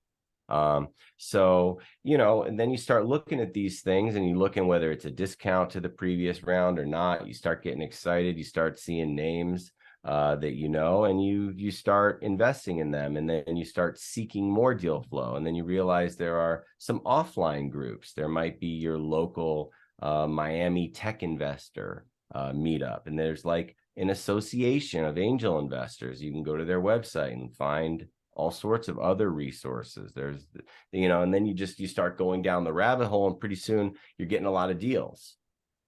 So, and then you start looking at these things and you look in whether it's a discount to the previous round or not. You start getting excited. You start seeing names that and you start investing in them, and then you start seeking more deal flow. And then you realize there are some offline groups. There might be your local Miami tech investor meetup, and there's like an association of angel investors. You can go to their website and find all sorts of other resources. There's, and then you start going down the rabbit hole, and pretty soon you're getting a lot of deals,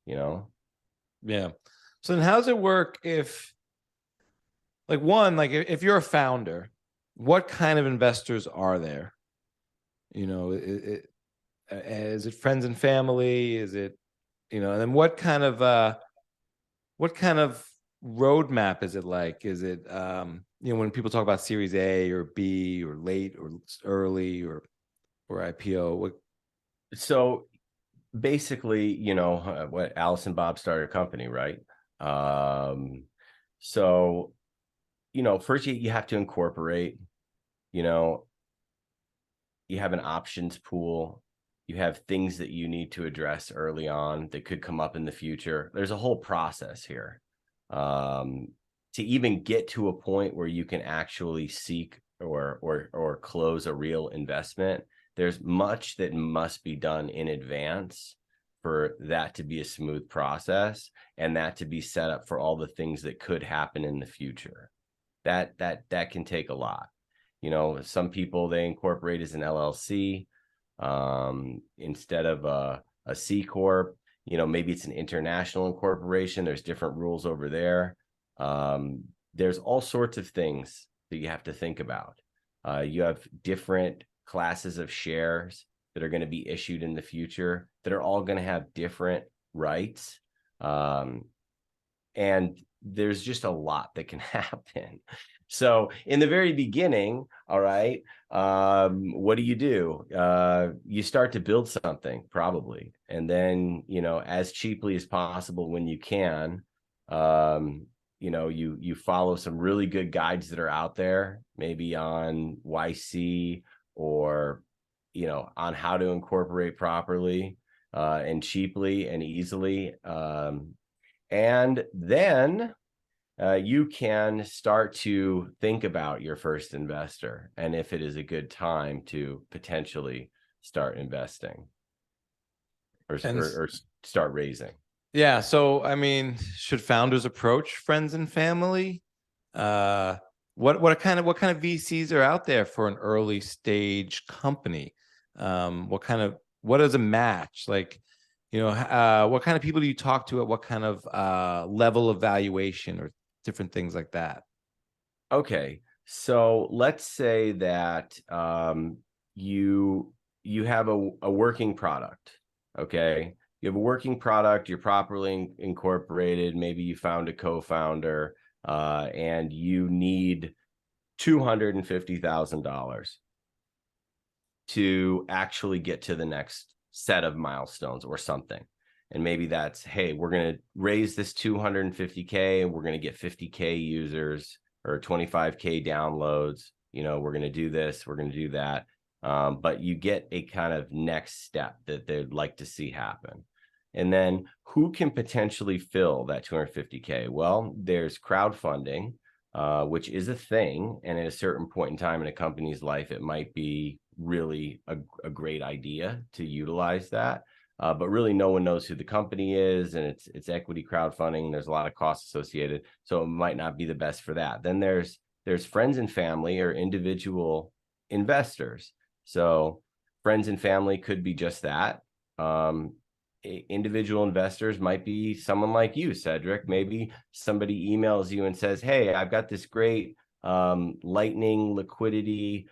Yeah. So then how does it work if, if you're a founder, what kind of investors are there? Is it friends and family? Is it, and then what kind of roadmap is it like? Is it, when people talk about Series A or B or late or early or IPO?
So basically, what Alice and Bob started a company, right? So first you have to incorporate, you know, you have an options pool, you have things that you need to address early on that could come up in the future. There's a whole process here to even get to a point where you can actually seek or close a real investment. There's much that must be done in advance for that to be a smooth process and that to be set up for all the things that could happen in the future. That can take a lot. Some people, they incorporate as an LLC instead of a C corp. Maybe it's an international incorporation. There's different rules over there. There's all sorts of things that you have to think about. You have different classes of shares that are going to be issued in the future that are all going to have different rights. And there's just a lot that can happen. So in the very beginning, all right, what do? You start to build something probably. And then, as cheaply as possible when you can, you follow some really good guides that are out there, maybe on YC or, on how to incorporate properly and cheaply and easily. And then you can start to think about your first investor and if it is a good time to potentially start investing or start raising.
Yeah. So, I mean, should founders approach friends and family? What kind of VCs are out there for an early stage company? What is a match? Like, what kind of people do you talk to at what kind of level of valuation or different things like that?
Okay. So let's say that you have a working product. Okay. You have a working product, you're properly incorporated, maybe you found a co-founder, and you need $250,000 to actually get to the next set of milestones or something. And maybe that's, hey, we're going to raise this 250K and we're going to get 50K users or 25K downloads. We're going to do this, we're going to do that. But you get a kind of next step that they'd like to see happen. And then who can potentially fill that 250K? Well, there's crowdfunding, which is a thing. And at a certain point in time in a company's life, it might be really a great idea to utilize that. But really no one knows who the company is, and it's equity crowdfunding. There's a lot of costs associated. So it might not be the best for that. Then there's friends and family or individual investors. So friends and family could be just that. Individual investors might be someone like you, Cedric. Maybe somebody emails you and says, hey, I've got this great lightning liquidity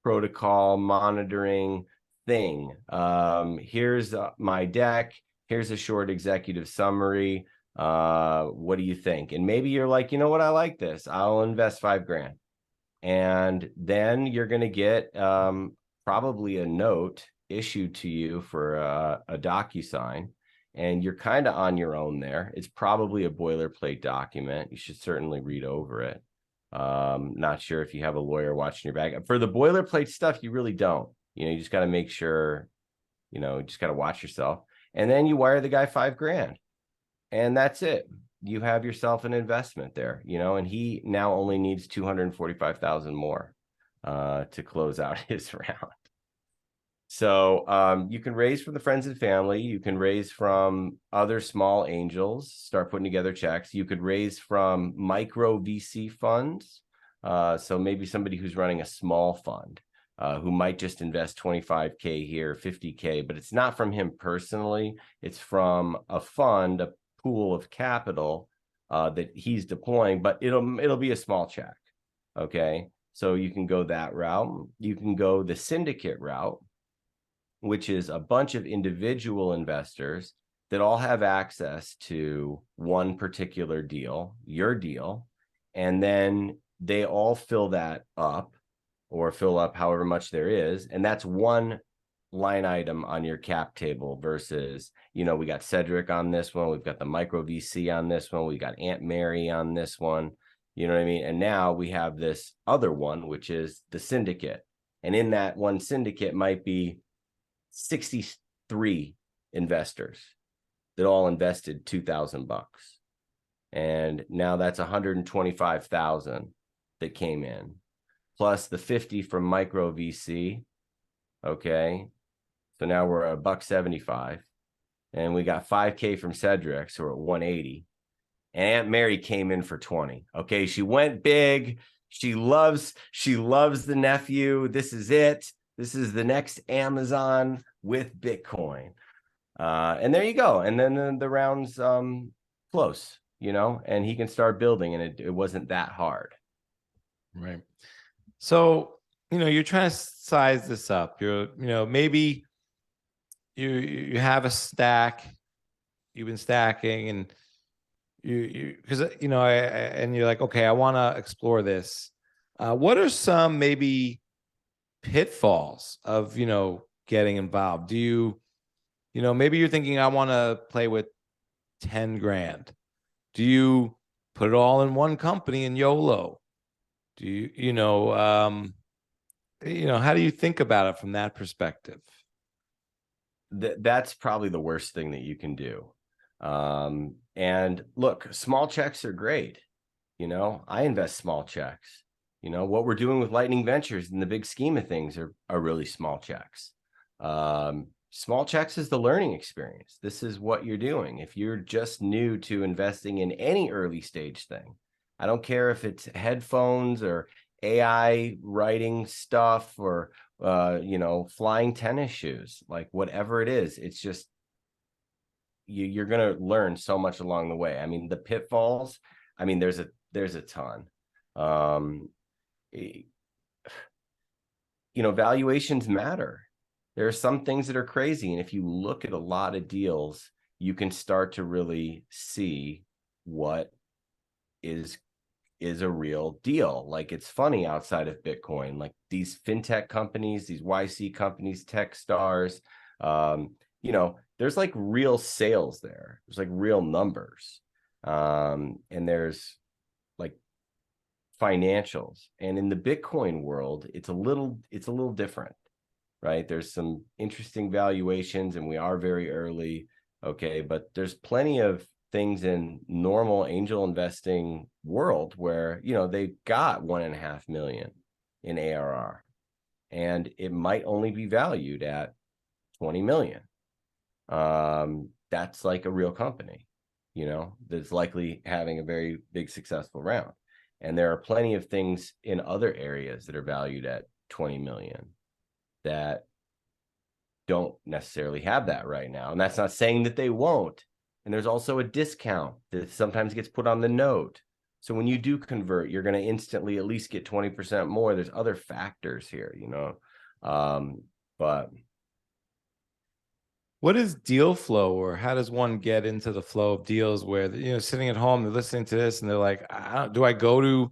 protocol monitoring thing. Here's my deck. Here's a short executive summary. What do you think? And maybe you're like, you know what? I like this. I'll invest $5,000. And then you're going to get probably a note issued to you for a DocuSign, and you're kind of on your own there. It's probably a boilerplate document. You should certainly read over it. Not sure if you have a lawyer watching your back. For the boilerplate stuff, you really don't. You just got to make sure, you just got to watch yourself. And then you wire the guy $5,000, and that's it. You have yourself an investment there, and he now only needs 245,000 more to close out his round. So you can raise from the friends and family. You can raise from other small angels, start putting together checks. You could raise from micro VC funds. So maybe somebody who's running a small fund who might just invest 25K here, 50K, but it's not from him personally. It's from a fund, a pool of capital that he's deploying, but it'll be a small check. Okay. So you can go that route. You can go the syndicate route, which is a bunch of individual investors that all have access to one particular deal, your deal, and then they all fill that up or fill up however much there is. And that's one line item on your cap table versus, we got Cedric on this one. We've got the micro VC on this one. We got Aunt Mary on this one. You know what I mean? And now we have this other one, which is the syndicate. And in that one syndicate might be 63 investors that all invested $2,000. And now that's 125,000 that came in, plus the 50 from micro VC. Okay. So now we're at $175. And we got 5K from Cedric, so we're at 180. And Aunt Mary came in for 20. Okay. She went big. She loves the nephew. This is it. This is the next Amazon with Bitcoin. And there you go. And then the round's close, you know, and he can start building, and it wasn't that hard.
Right. So, you know, you're trying to size this up. Maybe you have a stack, you've been stacking, and because and you're like, okay, I want to explore this. What are some maybe pitfalls of getting involved? Do maybe you're thinking, I want to play with 10 grand. Do you put it all in one company and YOLO? Do how do you think about it from that perspective?
That's probably the worst thing that you can do. And look, small checks are great. I invest small checks. What we're doing with Lightning Ventures in the big scheme of things are really small checks. Small checks is the learning experience. This is what you're doing. If you're just new to investing in any early stage thing, I don't care if it's headphones or AI writing stuff or, flying tennis shoes, like whatever it is, it's just, you're going to learn so much along the way. I mean, the pitfalls, there's a ton. Valuations matter. There are some things that are crazy. And if you look at a lot of deals, you can start to really see what is a real deal. Like, it's funny outside of Bitcoin, like these fintech companies, these YC companies, tech stars, there's like real sales there. There's like real numbers. And there's like financials. And in the Bitcoin world, it's a little different, right? There's some interesting valuations, and we are very early. Okay. But there's plenty of things in normal angel investing world where, they've got 1.5 million in ARR, and it might only be valued at 20 million. That's like a real company, that's likely having a very big successful round. And there are plenty of things in other areas that are valued at 20 million that don't necessarily have that right now. And that's not saying that they won't. And there's also a discount that sometimes gets put on the note. So when you do convert, you're going to instantly at least get 20% more. There's other factors here, but
what is deal flow, or how does one get into the flow of deals where, sitting at home, they're listening to this and they're like, do I go to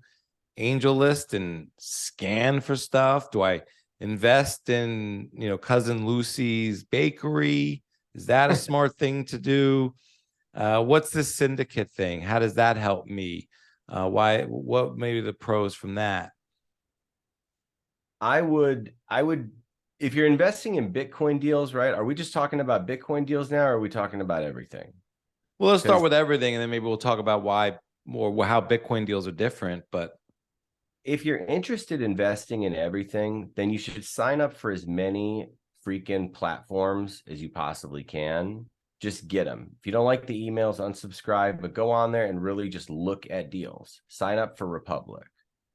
Angel List and scan for stuff? Do I invest in, Cousin Lucy's bakery? Is that a smart thing to do? What's this syndicate thing? How does that help me? What maybe the pros from that?
I would, if you're investing in Bitcoin deals, right? Are we just talking about Bitcoin deals now, or are we talking about everything?
Well, let's start with everything, and then maybe we'll talk about how Bitcoin deals are different. But
if you're interested in investing in everything, then you should sign up for as many freaking platforms as you possibly can. Just get them. If you don't like the emails, unsubscribe, but go on there and really just look at deals. Sign up for Republic,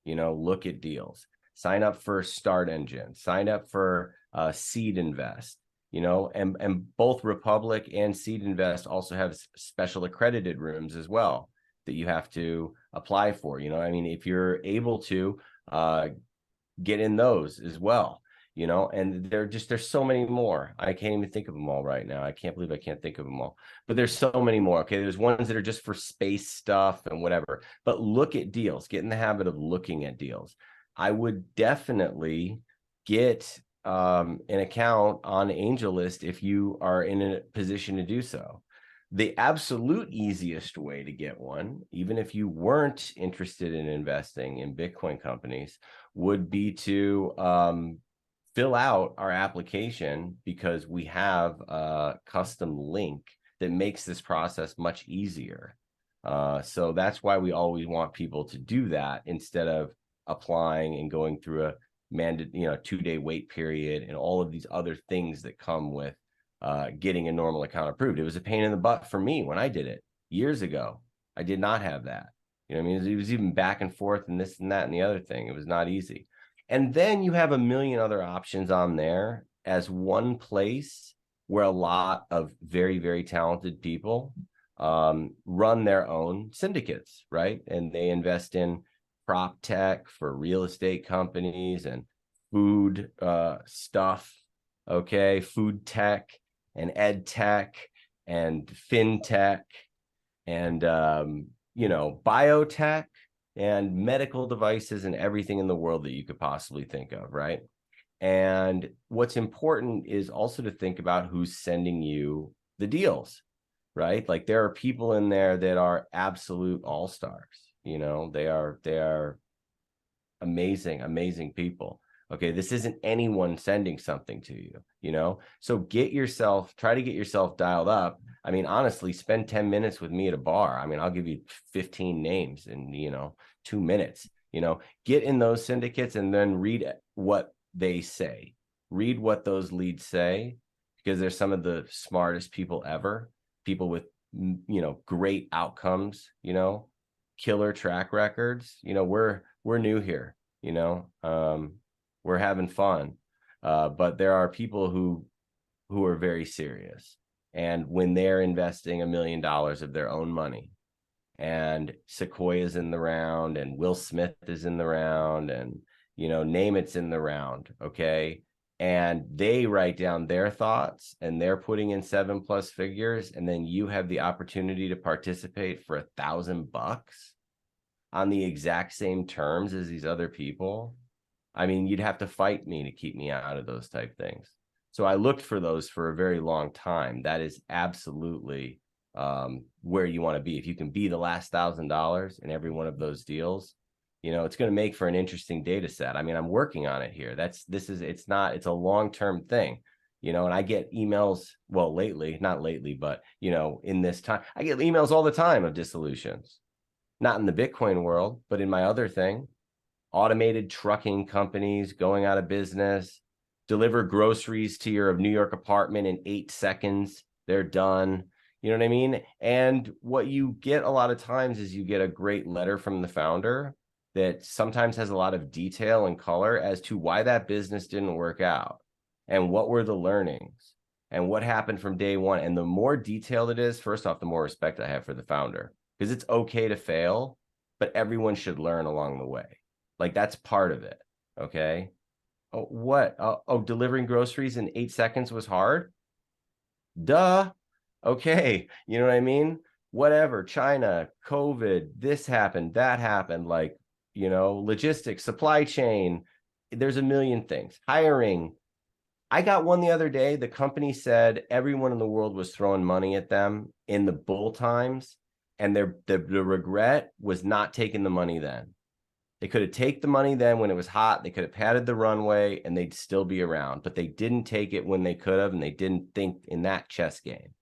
look at deals. Sign up for Start Engine, sign up for Seed Invest, and both Republic and Seed Invest also have special accredited rooms as well that you have to apply for. If you're able to get in those as well, and there's so many more. I can't even think of them all right now. I can't believe I can't think of them all, but there's so many more. Okay. There's ones that are just for space stuff and whatever, but look at deals, get in the habit of looking at deals. I would definitely get an account on AngelList if you are in a position to do so. The absolute easiest way to get one, even if you weren't interested in investing in Bitcoin companies, would be to fill out our application, because we have a custom link that makes this process much easier. So that's why we always want people to do that instead of applying and going through a 2-day wait period and all of these other things that come with getting a normal account approved. It was a pain in the butt for me when I did it years ago. I did not have that. You know what I mean? It was even back and forth and this and that and the other thing. It was not easy. And then you have a million other options on there as one place where a lot of very, very talented people run their own syndicates, right? And they invest in prop tech for real estate companies and food stuff, okay, food tech and ed tech and fintech and biotech and medical devices and everything in the world that you could possibly think of, right? And what's important is also to think about who's sending you the deals, right? Like there are people in there that are absolute all-stars. They are amazing people. Okay, this isn't anyone sending something to you, so try to get yourself dialed up. I mean, honestly, spend 10 minutes with me at a bar. I mean, I'll give you 15 names in 2 minutes. Get in those syndicates and then read what they say. Read what those leads say, because they're some of the smartest people ever. People with great outcomes, killer track records. We're new here, we're having fun, but there are people who are very serious, and when they're investing $1 million of their own money, and Sequoia's in the round, and Will Smith is in the round, and name it's in the round, okay, and they write down their thoughts and they're putting in 7+ figures, and then you have the opportunity to participate for $1,000 on the exact same terms as these other people. I mean, you'd have to fight me to keep me out of those type things. So I looked for those for a very long time. That is absolutely where you want to be. If you can be the last $1,000 in every one of those deals, it's going to make for an interesting data set. I mean, I'm working on it here. It's a long-term thing, and I get emails, well, not lately, but in this time, I get emails all the time of dissolutions, not in the Bitcoin world, but in my other thing. Automated trucking companies going out of business, deliver groceries to your New York apartment in 8 seconds. They're done. You know what I mean? And what you get a lot of times is you get a great letter from the founder that sometimes has a lot of detail and color as to why that business didn't work out and what were the learnings and what happened from day one. And the more detailed it is, first off, the more respect I have for the founder, because it's okay to fail, but everyone should learn along the way. Like, that's part of it. Okay. Oh, what? Delivering groceries in 8 seconds was hard? Duh. Okay. You know what I mean? Whatever. China, COVID, this happened, that happened. Like, logistics, supply chain. There's a million things. Hiring. I got one the other day. The company said everyone in the world was throwing money at them in the bull times, and the regret was not taking the money then. They could have taken the money then when it was hot. They could have padded the runway and they'd still be around, but they didn't take it when they could have, and they didn't think in that chess game.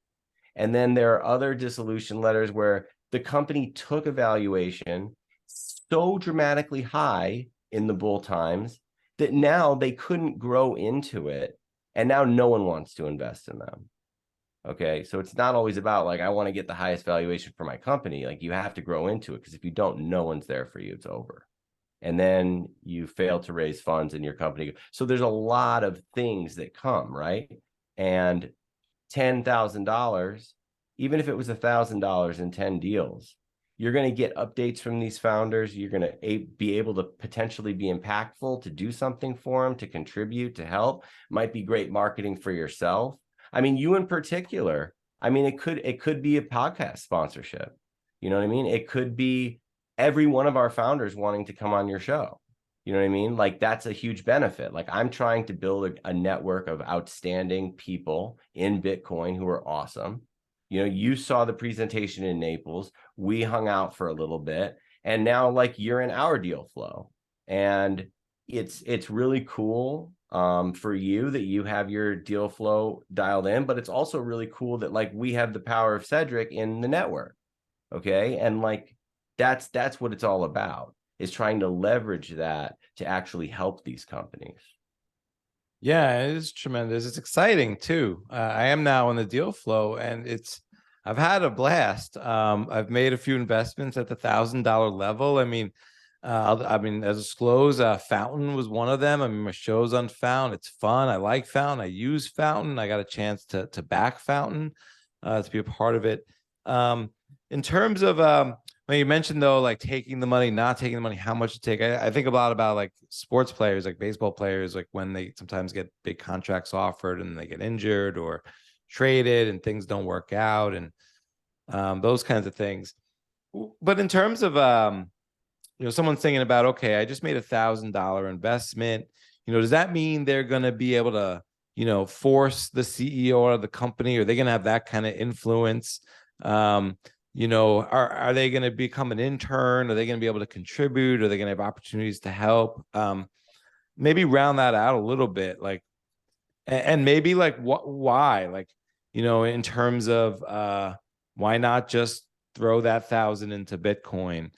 And then there are other dissolution letters where the company took a valuation so dramatically high in the bull times that now they couldn't grow into it. And now no one wants to invest in them. Okay. So it's not always about like, I want to get the highest valuation for my company. Like, you have to grow into it, because if you don't, no one's there for you. It's over. And then you fail to raise funds in your company. So there's a lot of things that come, right? And $10,000, even if it was $1,000 in 10 deals, you're going to get updates from these founders. You're going to be able to potentially be impactful, to do something for them, to contribute, to help. Might be great marketing for yourself. I mean, you in particular, I mean, it could be a podcast sponsorship. You know what I mean? It could be every one of our founders wanting to come on your show. You know what I mean? Like, that's a huge benefit. Like, I'm trying to build a network of outstanding people in Bitcoin who are awesome. You know, you saw the presentation in Naples. We hung out for a little bit, and now like you're in our deal flow, and it's really cool for you that you have your deal flow dialed in, but it's also really cool that like we have the power of Cedric in the network. Okay, and like that's what it's all about, is trying to leverage that to actually help these companies.
Yeah, it is tremendous. It's exciting too. I am now in the deal flow, and I've had a blast. I've made a few investments at the $1,000 level. I mean, as disclosed, Fountain was one of them. I mean, my show's on Fountain. It's fun. I like Fountain. I use Fountain. I got a chance to back Fountain, to be a part of it. In terms of when you mentioned though, like taking the money, not taking the money, how much to take. I think a lot about like sports players, like baseball players, like when they sometimes get big contracts offered and they get injured or traded and things don't work out, and those kinds of things. But in terms of someone's thinking about, okay, I just made $1,000 investment. Does that mean they're going to be able to, force the CEO of the company? Are they going to have that kind of influence? Are they going to become an intern? Are they going to be able to contribute? Are they going to have opportunities to help? Maybe round that out a little bit, like, and maybe like why, like, in terms of why not just throw that 1,000 into Bitcoin?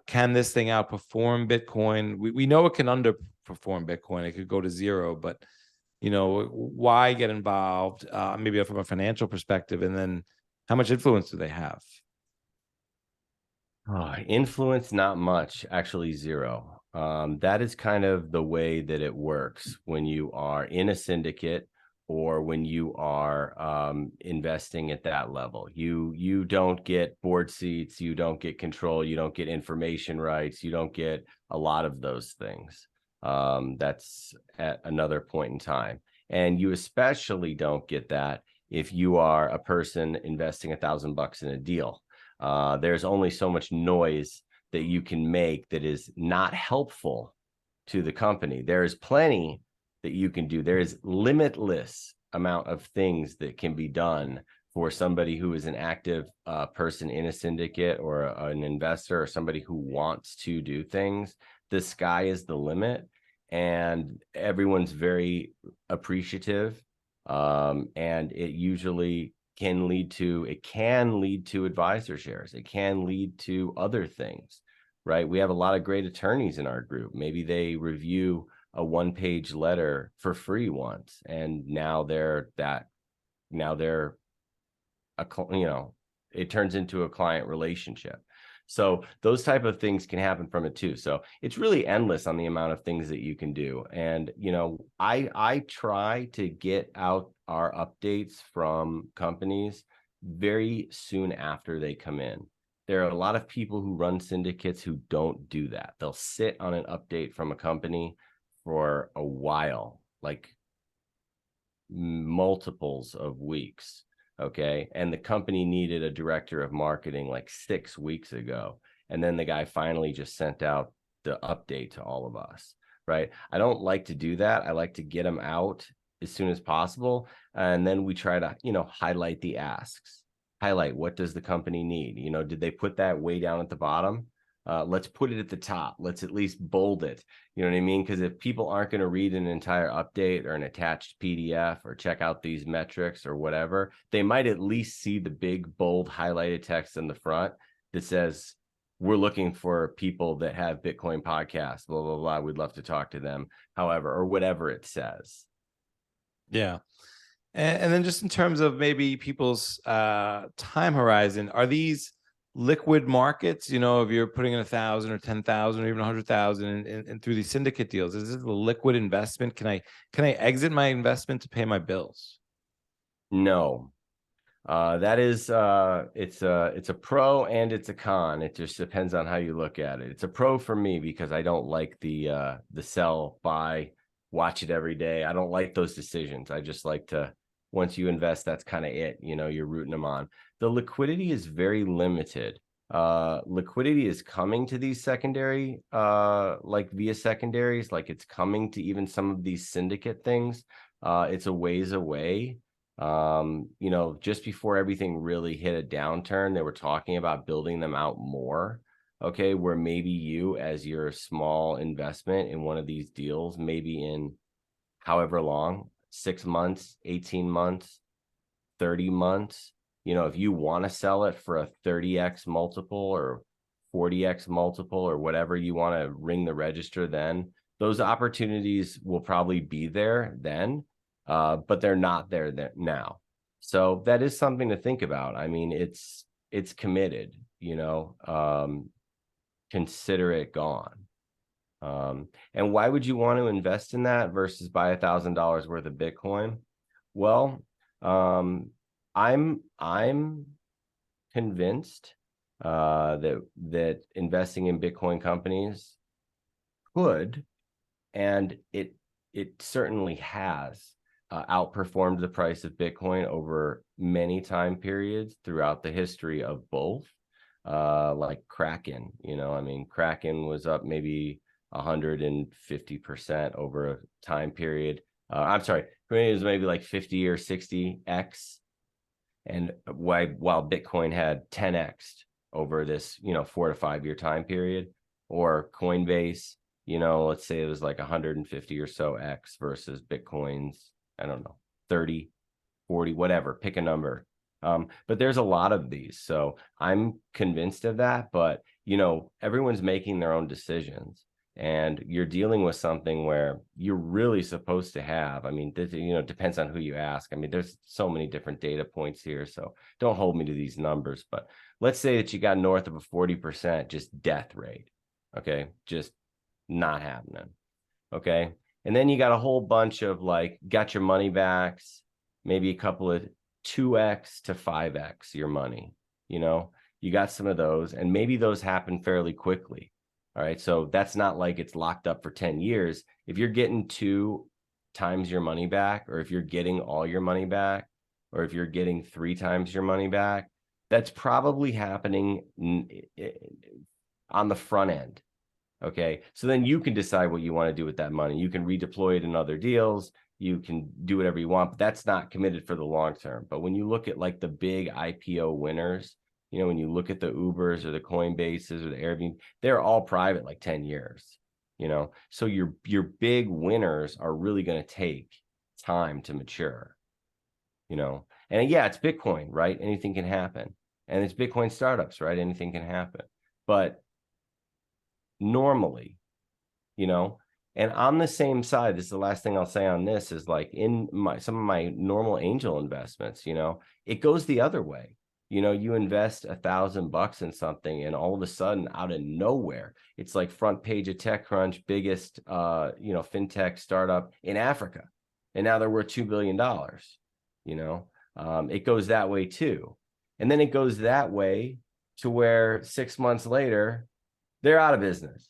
Can this thing outperform Bitcoin? We know it can underperform Bitcoin. It could go to zero, but why get involved? Maybe from a financial perspective, and then how much influence do they have?
Influence, not much, actually zero. That is kind of the way that it works when you are in a syndicate or when you are investing at that level. You don't get board seats, you don't get control, you don't get information rights, you don't get a lot of those things. That's at another point in time. And you especially don't get that if you are a person investing $1,000 in a deal. There's only so much noise that you can make that is not helpful to the company. There is plenty that you can do. There is limitless amount of things that can be done for somebody who is an active person in a syndicate or an investor or somebody who wants to do things. The sky is the limit, and everyone's very appreciative. And it usually can lead to advisor shares. It can lead to other things, right? We have a lot of great attorneys in our group. Maybe they review a one-page letter for free once, and now it turns into a client relationship. So those type of things can happen from it too. So it's really endless on the amount of things that you can do. And, I try to get out our updates from companies very soon after they come in. There are a lot of people who run syndicates who don't do that. They'll sit on an update from a company for a while, like multiples of weeks. Okay. And the company needed a director of marketing like 6 weeks ago. And then the guy finally just sent out the update to all of us. Right. I don't like to do that. I like to get them out as soon as possible. And then we try to, highlight the asks, highlight what does the company need? Did they put that way down at the bottom? Let's put it at the top. Let's at least bold it. You know what I mean? Because if people aren't going to read an entire update or an attached PDF or check out these metrics or whatever, they might at least see the big, bold, highlighted text in the front that says, we're looking for people that have Bitcoin podcasts, blah, blah, blah. We'd love to talk to them, however, or whatever it says.
Yeah. And then just in terms of maybe people's time horizon, are these liquid markets? If you're putting in 1,000 or 10,000 or even 100,000 and through these syndicate deals, is this a liquid investment? Can I exit my investment to pay my bills?
No, that is it's a pro and it's a con. It just depends on how you look at it. It's a pro for me because I don't like the sell, buy, watch it every day. I don't like those decisions. I just like to, once you invest, that's kind of it. You're rooting them on. The liquidity is very limited. Liquidity is coming to these secondary, like via secondaries, like it's coming to even some of these syndicate things. It's a ways away. Just before everything really hit a downturn, they were talking about building them out more. Okay, where maybe you, as your small investment in one of these deals, maybe in however long, 6 months, 18 months, 30 months, if you want to sell it for a 30x multiple or 40x multiple or whatever you want to ring the register, then those opportunities will probably be there then, but they're not there now. So that is something to think about. I mean, it's committed, consider it gone. And why would you want to invest in that versus buy $1,000 worth of Bitcoin? Well, I'm convinced that investing in Bitcoin companies could, and it certainly has outperformed the price of Bitcoin over many time periods throughout the history of both. Like Kraken, Kraken was up maybe 150% over a time period. I'm sorry, it was maybe like 50 or 60x, and while Bitcoin had 10x over this 4 to 5 year time period. Or Coinbase, let's say it was like 150 or so x versus Bitcoin's, I don't know, 30, 40, whatever, pick a number. But there's a lot of these, so I'm convinced of that. But everyone's making their own decisions, and you're dealing with something where you're really supposed to have, depends on who you ask. There's so many different data points here, so don't hold me to these numbers, but let's say that you got north of a 40% just death rate. Okay, just not happening. Okay, and then you got a whole bunch of got your money backs, maybe a couple of 2x to 5x your money. You got some of those, and maybe those happen fairly quickly. All right, so that's not like it's locked up for 10 years. If you're getting 2 times your money back, or if you're getting all your money back, or if you're getting 3 times your money back, that's probably happening on the front end. Okay, so then you can decide what you want to do with that money. You can redeploy it in other deals. You can do whatever you want, but that's not committed for the long term. But when you look at the big IPO winners, when you look at the Ubers or the Coinbases or the Airbnb, they're all private 10 years, so your big winners are really going to take time to mature, and yeah, it's Bitcoin, right? Anything can happen. And it's Bitcoin startups, right? Anything can happen. But normally, and on the same side, this is the last thing I'll say on this, is in some of my normal angel investments, it goes the other way. You invest $1,000 in something, and all of a sudden, out of nowhere, it's front page of TechCrunch, biggest fintech startup in Africa, and now they're worth $2 billion. It goes that way too, and then it goes that way to where 6 months later they're out of business.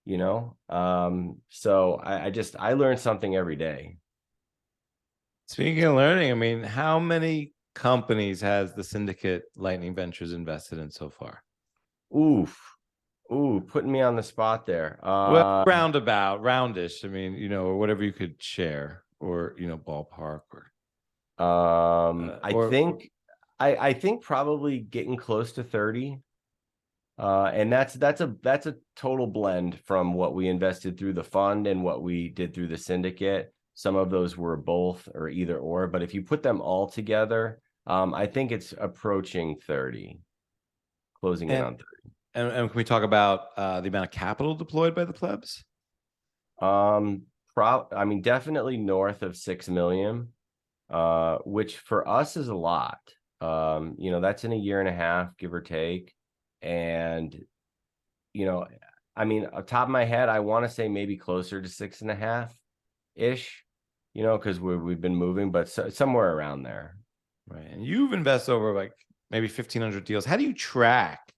So I learn something every day.
Speaking of learning, how many companies has the Syndicate Lightning Ventures invested in so far?
Putting me on the spot there.
Well, roundish. Or whatever you could share, or ballpark, or
I think probably getting close to 30. And that's a total blend from what we invested through the fund and what we did through the syndicate. Some of those were both or either or, but if you put them all together, I think it's approaching 30, closing in on 30.
And can we talk about the amount of capital deployed by the plebs?
Definitely north of 6 million, which for us is a lot. That's in a year and a half, give or take. And, off top of my head, I want to say maybe closer to 6.5 ish, because we've been moving, but somewhere around there.
Right. And you've invested over maybe 1,500 deals. How do you track,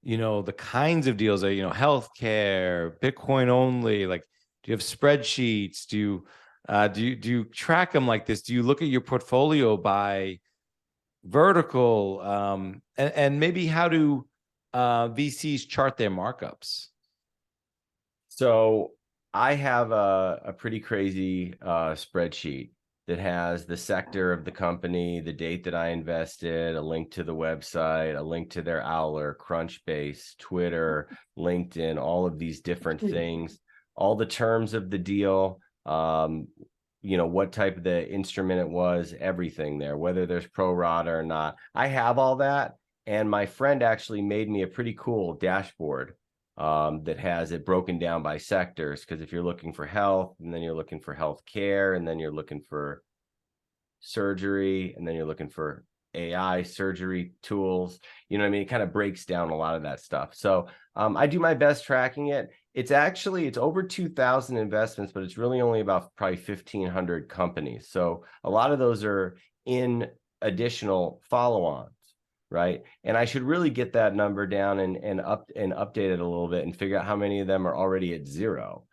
the kinds of deals that, healthcare, Bitcoin only, do you have spreadsheets? Do you track them like this? Do you look at your portfolio by vertical? And maybe how do VCs chart their markups?
So I have a pretty crazy spreadsheet that has the sector of the company, the date that I invested, a link to the website, a link to their Owler, Crunchbase, Twitter, LinkedIn, all of these different things, all the terms of the deal, what type of the instrument it was, everything there, whether there's pro rata or not. I have all that. And my friend actually made me a pretty cool dashboard that has it broken down by sectors. Because if you're looking for health, and then you're looking for healthcare, and then you're looking for surgery, and then you're looking for AI surgery tools, you know what I mean? It kind of breaks down a lot of that stuff. So I do my best tracking it. It's over 2,000 investments, but it's really only about probably 1,500 companies. So a lot of those are in additional follow-ons. Right. And I should really get that number down and update it a little bit and figure out how many of them are already at zero.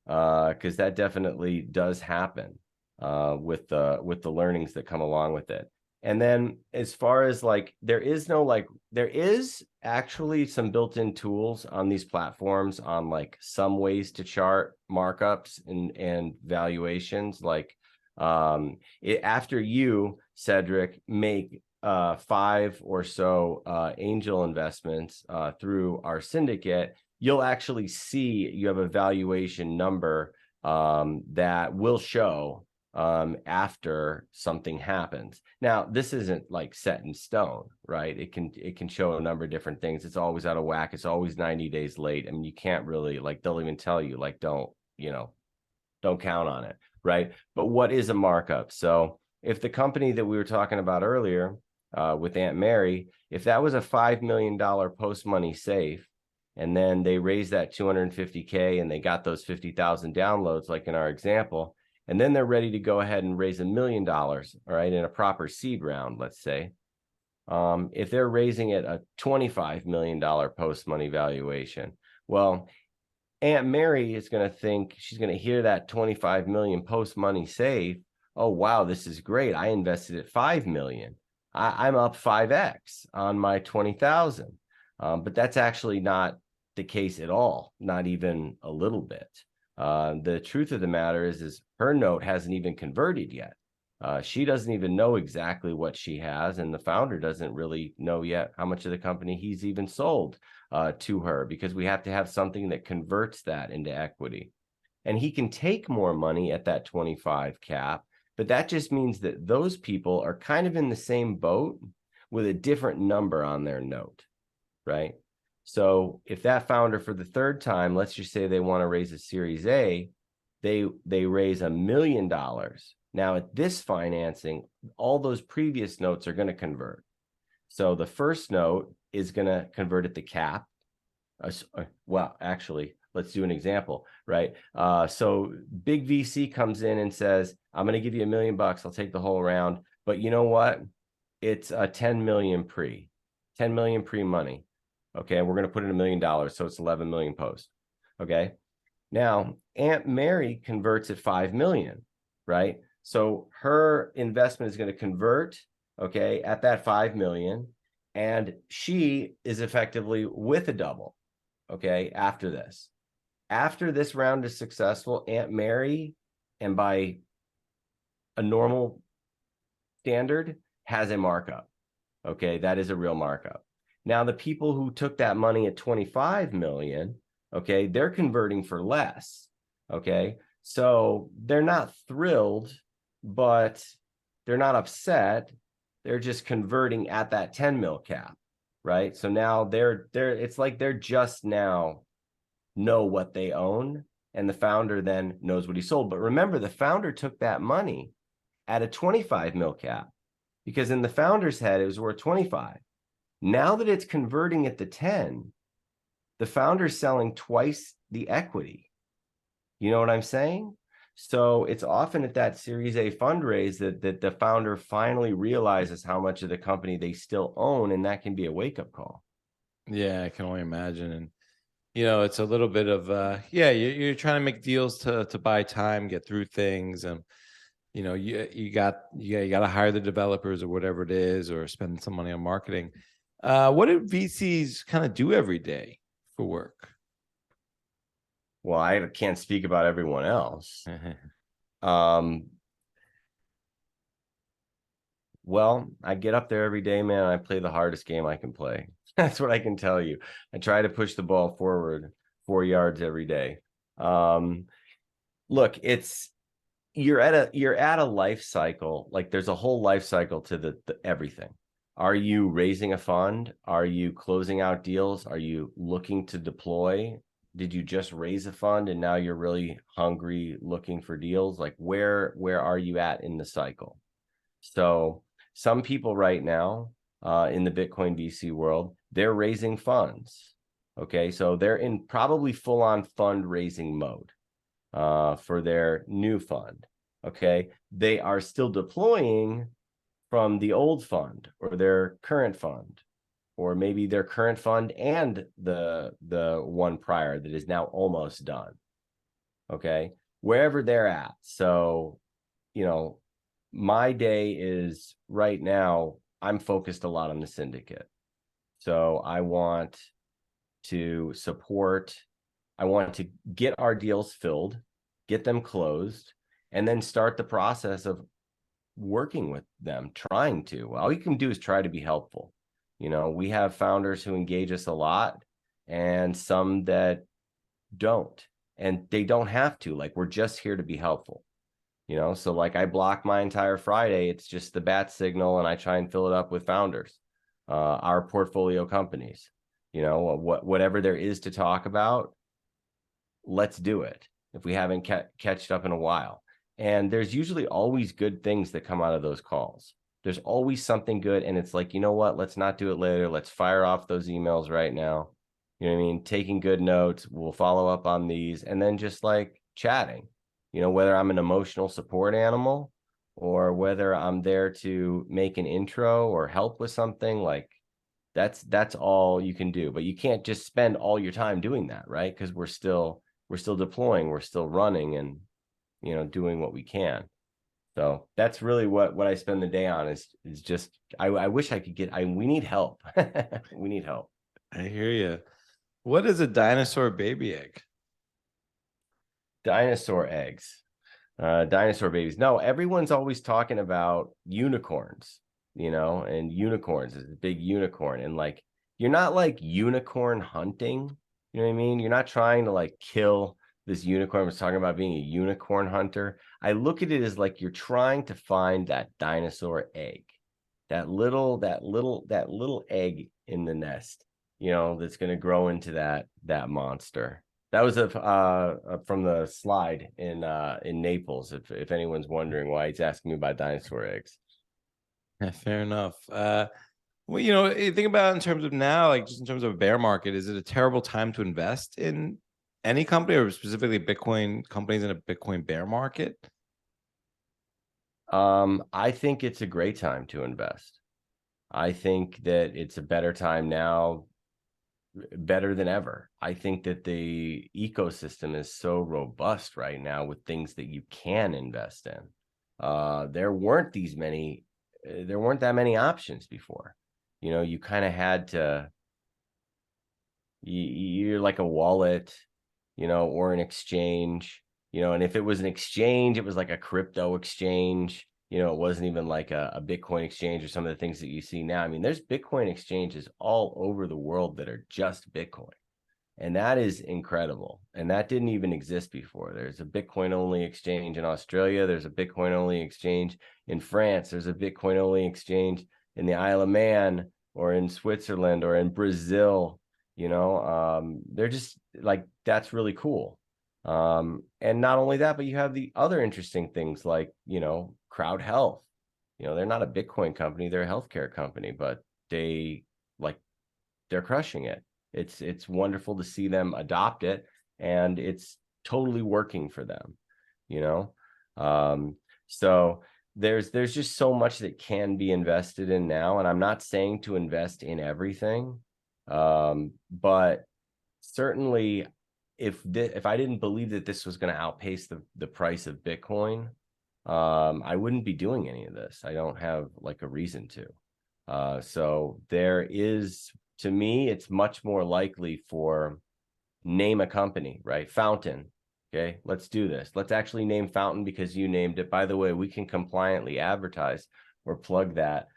Because that definitely does happen with the learnings that come along with it. And then as far as there is actually some built-in tools on these platforms on some ways to chart markups and valuations. After you, Cedric, make 5 or so angel investments through our syndicate, you'll actually see you have a valuation number that will show after something happens. Now, this isn't set in stone, right? It can show a number of different things. It's always out of whack. It's always 90 days late. I mean, you can't really they'll even tell you don't count on it, right? But what is a markup? So if the company that we were talking about earlier with Aunt Mary, if that was a $5 million post-money safe, and then they raised that $250K and they got those 50,000 downloads, like in our example, and then they're ready to go ahead and raise $1 million, all right, in a proper seed round, let's say. If they're raising it a $25 million post-money valuation, well, Aunt Mary is going to think, she's going to hear that 25 million post-money safe. Oh, wow, this is great. I invested at 5 million. I'm up 5x on my 20,000. But that's actually not the case at all, not even a little bit. The truth of the matter is her note hasn't even converted yet. She doesn't even know exactly what she has, and the founder doesn't really know yet how much of the company he's even sold to her, because we have to have something that converts that into equity. And he can take more money at that 25 cap, but that just means that those people are kind of in the same boat with a different number on their note, right? So if that founder for the third time, let's just say they want to raise a Series A, they raise $1 million. Now at this financing, all those previous notes are going to convert. So the first note is going to convert at the cap. Well, actually, let's do an example, right? So big VC comes in and says, I'm going to give you $1 million. I'll take the whole round. But you know what? It's a 10 million pre-money. Okay. We're going to put in $1 million. So it's 11 million post. Okay. Now Aunt Mary converts at 5 million, right? So her investment is going to convert, okay, at that 5 million. And she is effectively with a double, okay, after this. After this round is successful, Aunt Mary, and by a normal standard, has a markup. Okay, that is a real markup. Now, the people who took that money at 25 million, okay, they're converting for less. Okay, so they're not thrilled, but they're not upset. They're just converting at that 10 mil cap, right? So now it's like they're just now know what they own, and the founder then knows what he sold. But remember, the founder took that money at a 25 mil cap, because in the founder's head, it was worth 25. Now that it's converting at the 10, the founder's selling twice the equity. You know what I'm saying? So it's often at that Series A fundraise that the founder finally realizes how much of the company they still own, and that can be a wake-up call.
Yeah, I can only imagine. And it's a little bit of you're trying to make deals to buy time, get through things, and you got to hire the developers or whatever it is, or spend some money on marketing. What do VCs kind of do every day for work?
Well, I can't speak about everyone else. Well, I get up there every day, man. I play the hardest game I can play. That's what I can tell you. I try to push the ball forward 4 yards every day. Look, you're at a life cycle. Like there's a whole life cycle to the everything. Are you raising a fund? Are you closing out deals? Are you looking to deploy? Did you just raise a fund and now you're really hungry looking for deals? Like where are you at in the cycle? So some people right now in the Bitcoin VC world, they're raising funds. Okay, so they're in probably full-on fundraising mode for their new fund. Okay, they are still deploying from the old fund or their current fund, or maybe their current fund and the one prior that is now almost done. Okay, wherever they're at. So, my day is right now, I'm focused a lot on the syndicate. So I want to get our deals filled, get them closed, and then start the process of working with them, trying to. All you can do is try to be helpful. We have founders who engage us a lot and some that don't, and they don't have to. Like, we're just here to be helpful. So like I block my entire Friday. It's just the bat signal, and I try and fill it up with founders, our portfolio companies. Whatever there is to talk about, let's do it. If we haven't catched up in a while, and there's usually always good things that come out of those calls. There's always something good, and it's like, you know what? Let's not do it later. Let's fire off those emails right now. You know what I mean? Taking good notes. We'll follow up on these, and then just like chatting. Whether I'm an emotional support animal or whether I'm there to make an intro or help with something, like that's all you can do. But you can't just spend all your time doing that, right? Because we're still deploying, we're still running, and doing what we can. So that's really what I spend the day on is just I wish I could we need help. We need help.
I hear you. What is a dinosaur baby egg?
Dinosaur eggs, dinosaur babies. No, everyone's always talking about unicorns, and unicorns is a big unicorn. And like, you're not like unicorn hunting. You know what I mean? You're not trying to like kill this unicorn. I was talking about being a unicorn hunter. I look at it as like you're trying to find that dinosaur egg, that little egg in the nest, that's going to grow into that monster. That was from the slide in Naples. If anyone's wondering why he's asking me about dinosaur eggs.
Yeah, fair enough. Well, you think about it in terms of now, like just in terms of a bear market, is it a terrible time to invest in any company, or specifically Bitcoin companies in a Bitcoin bear market?
I think it's a great time to invest. I think that it's a better time now, better than ever. I think that the ecosystem is so robust right now with things that you can invest in. There weren't that many options before. You kind of had to, you're like a wallet, or an exchange, and if it was an exchange, it was like a crypto exchange. It wasn't even like a Bitcoin exchange or some of the things that you see now. I mean, there's Bitcoin exchanges all over the world that are just Bitcoin. And that is incredible. And that didn't even exist before. There's a Bitcoin only exchange in Australia. There's a Bitcoin only exchange in France. There's a Bitcoin only exchange in the Isle of Man or in Switzerland or in Brazil. They're just like, that's really cool. And not only that, but you have the other interesting things like, Crowd Health. They're not a Bitcoin company, they're a healthcare company, but they're crushing it. It's wonderful to see them adopt it, and it's totally working for them, so there's just so much that can be invested in now, and I'm not saying to invest in everything, but certainly if I didn't believe that this was going to outpace the price of Bitcoin, I wouldn't be doing any of this. I don't have like a reason to. So there is, to me, it's much more likely for name a company, right? Fountain. Okay, let's do this. Let's actually name Fountain because you named it. By the way, we can compliantly advertise or plug that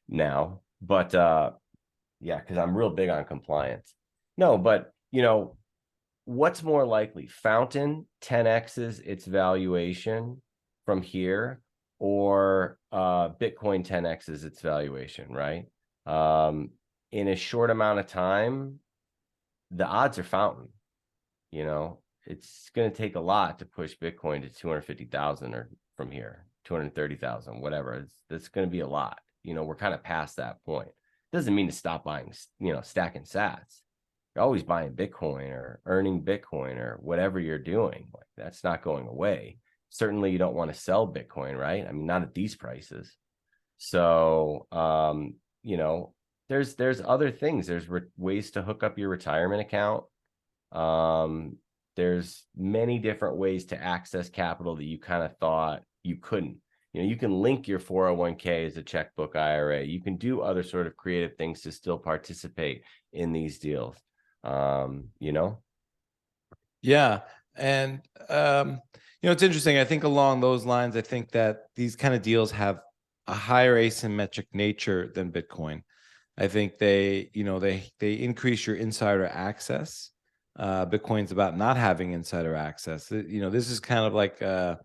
now. But yeah, because I'm real big on compliance. No, but what's more likely? Fountain 10x's its valuation from here, or Bitcoin 10x's its valuation, right? In a short amount of time, the odds are Fountain. It's going to take a lot to push Bitcoin to 250,000 or from here, 230,000, whatever. That's going to be a lot. We're kind of past that point. Doesn't mean to stop buying, stacking sats. You're always buying Bitcoin or earning Bitcoin or whatever you're doing. Like, that's not going away. Certainly you don't want to sell Bitcoin, right? I mean, not at these prices. So, there's other things. There's ways to hook up your retirement account. There's many different ways to access capital that you kind of thought you couldn't. You can link your 401k as a checkbook IRA. You can do other sort of creative things to still participate in these deals.
Yeah. And, it's interesting. I think along those lines, I think that these kind of deals have a higher asymmetric nature than Bitcoin. I think they increase your insider access. Bitcoin's about not having insider access. This is kind of like, I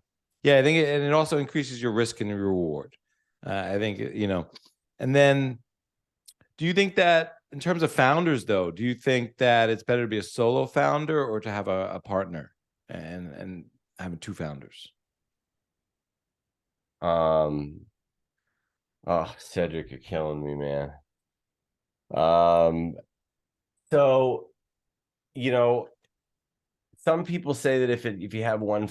think it also increases your risk and reward. I think, and then do you think that in terms of founders, though, do you think that it's better to be a solo founder or to have a partner and having two founders?
Oh, Cedric, you're killing me, man. So, some people say that if you have one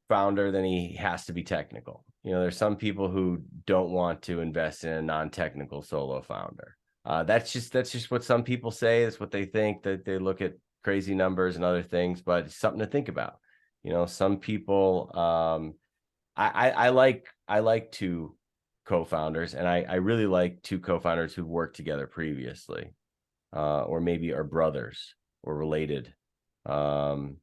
founder, then he has to be technical. There's some people who don't want to invest in a non-technical solo founder. That's just what some people say. That's what they think, that they look at crazy numbers and other things, but it's something to think about. Some people, I like two co-founders, and I really like two co-founders who've worked together previously, or maybe are brothers or related. Something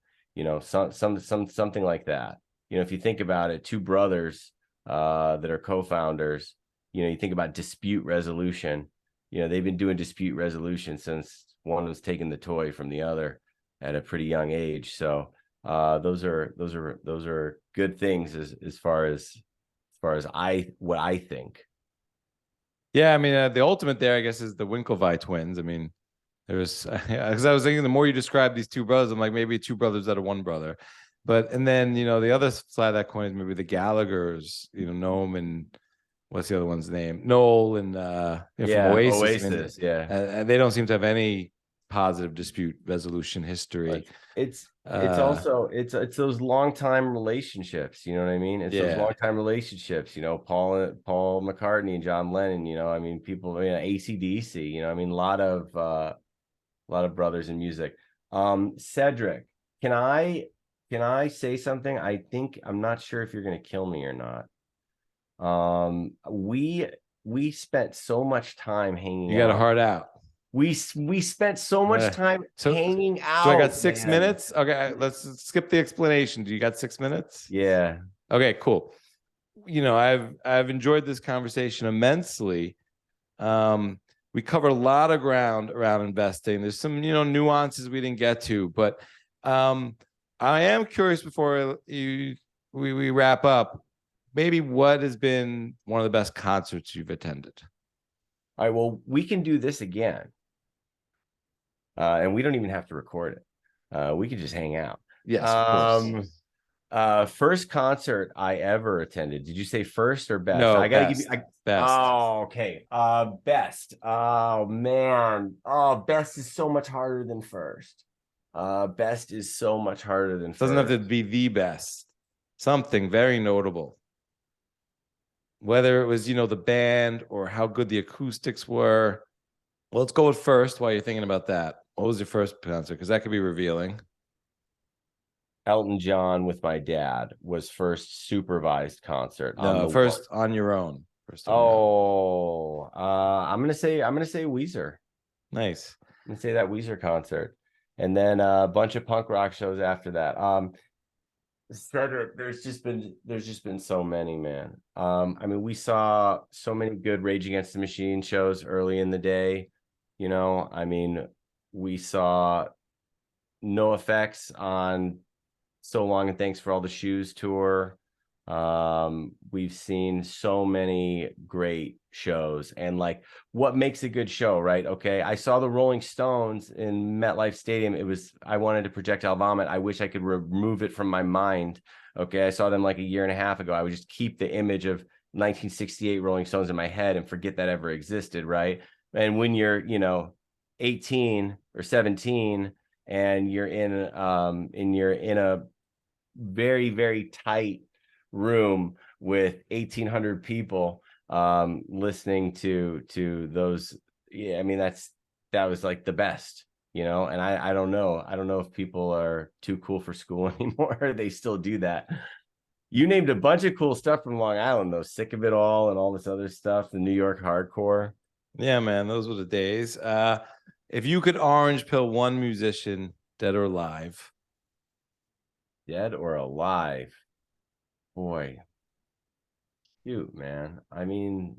like that. If you think about it, two brothers that are co-founders, you think about dispute resolution. They've been doing dispute resolution since one was taking the toy from the other at a pretty young age. So those are good things as far as what I think.
Yeah, I mean, the ultimate there, I guess, is the Winklevi twins. I mean, there was, because I was thinking the more you describe these two brothers, I'm like, maybe two brothers out of one brother. And then, the other side of that coin is maybe the Gallaghers, Noam and what's the other one's name? Noel and from Oasis.
I mean,
they don't seem to have any positive dispute resolution history.
It's also it's those long time relationships. You know what I mean? It's those long time relationships. Paul McCartney and John Lennon. I mean, people. AC/DC. I mean, a lot of brothers in music. Cedric, can I say something? I'm not sure if you're going to kill me or not. We spent so much time hanging out.
You got a heart out.
We spent so much time hanging out.
So I got 6 minutes. Okay, let's skip the explanation. Do you got 6 minutes?
Yeah.
Okay, cool. I've enjoyed this conversation immensely. We covered a lot of ground around investing. There's some, nuances we didn't get to, but I am curious before we wrap up, maybe what has been one of the best concerts you've attended?
All right, well, we can do this again. And we don't even have to record it. We could just hang out.
Yes, of course.
First concert I ever attended. Did you say first or best?
No,
I gotta
best.
give you
best.
Oh, okay. Best. Oh man. Oh, best is so much harder than first. Best is so much harder than first.
Doesn't have to be the best. Something very notable. Whether it was, the band or how good the acoustics were. Well, let's go with first while you're thinking about that. What was your first concert? Because that could be revealing.
Elton John with my dad was first supervised concert.
No, first on your own.
I'm gonna say Weezer.
Nice.
I'm gonna say that Weezer concert, and then a bunch of punk rock shows after that. Cedric, there's just been so many, man. I mean, we saw so many good Rage Against the Machine shows early in the day. I mean, we saw No Effects on So Long and Thanks for All the Shoes tour. We've seen so many great shows, and like, what makes a good show, right? Okay, I saw the Rolling Stones in MetLife Stadium. I wanted to projectile vomit. I wish I could remove it from my mind. Okay, I saw them like a year and a half ago. I would just keep the image of 1968 Rolling Stones in my head and forget that ever existed, right? And when you're 18 or 17 and you're in a very, very tight room with 1,800 people listening to those, I mean, that was like the best, and I don't know if people are too cool for school anymore. They still do that. You named a bunch of cool stuff from Long Island, though. Sick of It All and all this other stuff, the New York hardcore.
Yeah, man, those were the days. If you could orange pill one musician, dead or alive.
Dead or alive? Boy, cute, man. I mean,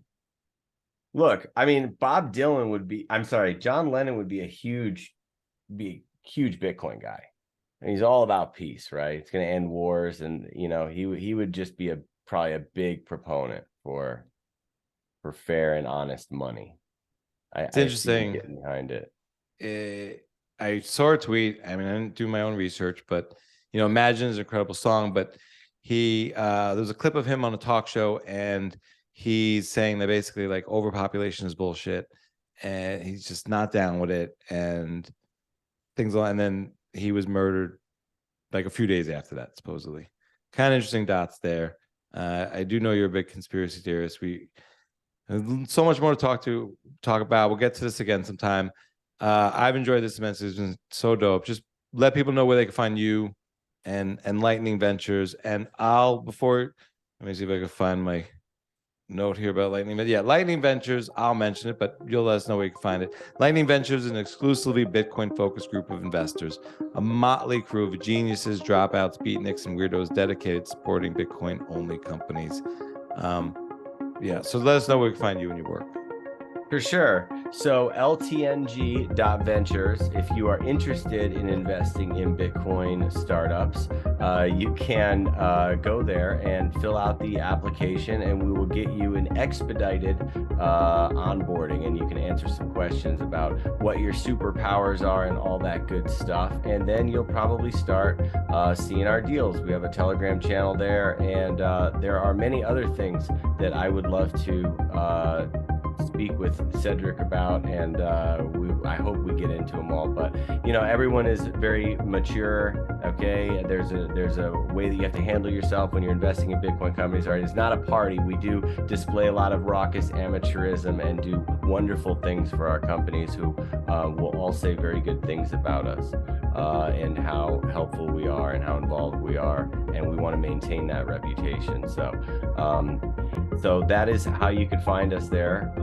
look, Bob Dylan would be, John Lennon would be a huge Bitcoin guy. And he's all about peace, right? It's going to end wars, and he would just be probably a big proponent for fair and honest money.
It's interesting.
Getting behind it.
I saw a tweet. I mean, I didn't do my own research, but Imagine is an incredible song. But there's a clip of him on a talk show, and he's saying that basically like overpopulation is bullshit, and he's just not down with it, and things like. And then he was murdered like a few days after that, supposedly. Kind of interesting dots there. I do know you're a big conspiracy theorist. So much more to talk about. We'll get to this again sometime. I've enjoyed this immensely. It's been so dope. Just let people know where they can find you and Lightning Ventures. And let me see if I can find my note here about Lightning. Yeah, Lightning Ventures, I'll mention it, but you'll let us know where you can find it. Lightning Ventures is an exclusively Bitcoin-focused group of investors, a motley crew of geniuses, dropouts, beatniks, and weirdos dedicated to supporting Bitcoin-only companies. Yeah, so let us know where we can find you and your work.
For sure. So ltng.ventures, if you are interested in investing in Bitcoin startups, you can go there and fill out the application, and we will get you an expedited onboarding, and you can answer some questions about what your superpowers are and all that good stuff. And then you'll probably start seeing our deals. We have a Telegram channel there, and there are many other things that I would love to speak with Cedric about, and I hope we get into them all. But everyone is very mature. Okay, there's a way that you have to handle yourself when you're investing in Bitcoin companies. All right, it's not a party. We do display a lot of raucous amateurism and do wonderful things for our companies, who will all say very good things about us and how helpful we are and how involved we are, and we want to maintain that reputation. So that is how you can find us there.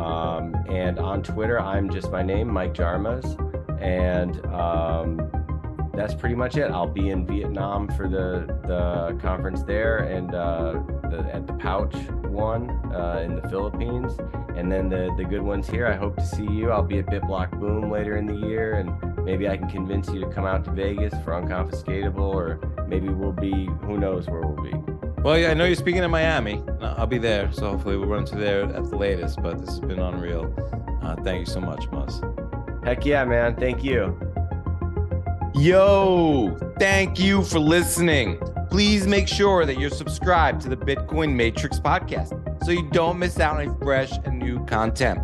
And on Twitter, I'm just my name, Mike Jarmuz. And that's pretty much it. I'll be in Vietnam for the conference there, and at the Pouch one in the Philippines. And then the good ones here, I hope to see you. I'll be at BitBlock Boom later in the year, and maybe I can convince you to come out to Vegas for Unconfiscatable, or maybe who knows where we'll be.
Well, yeah, I know you're speaking in Miami. I'll be there, so hopefully we'll run to there at the latest. But this has been unreal. Thank you so much, Muzz.
Heck yeah, man. Thank you.
Yo, thank you for listening. Please make sure that you're subscribed to the Bitcoin Matrix podcast so you don't miss out on any fresh and new content.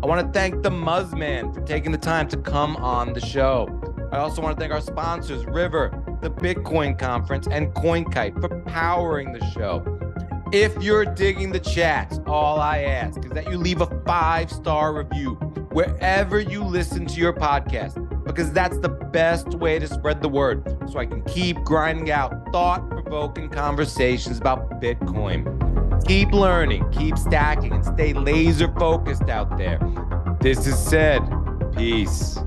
I want to thank the Muzz Man for taking the time to come on the show. I also want to thank our sponsors, River, the Bitcoin Conference, and CoinKite for powering the show. If you're digging the chats, all I ask is that you leave a 5-star review wherever you listen to your podcast, because that's the best way to spread the word, so I can keep grinding out thought-provoking conversations about Bitcoin. Keep learning, keep stacking, and stay laser-focused out there. This is Ced. Peace.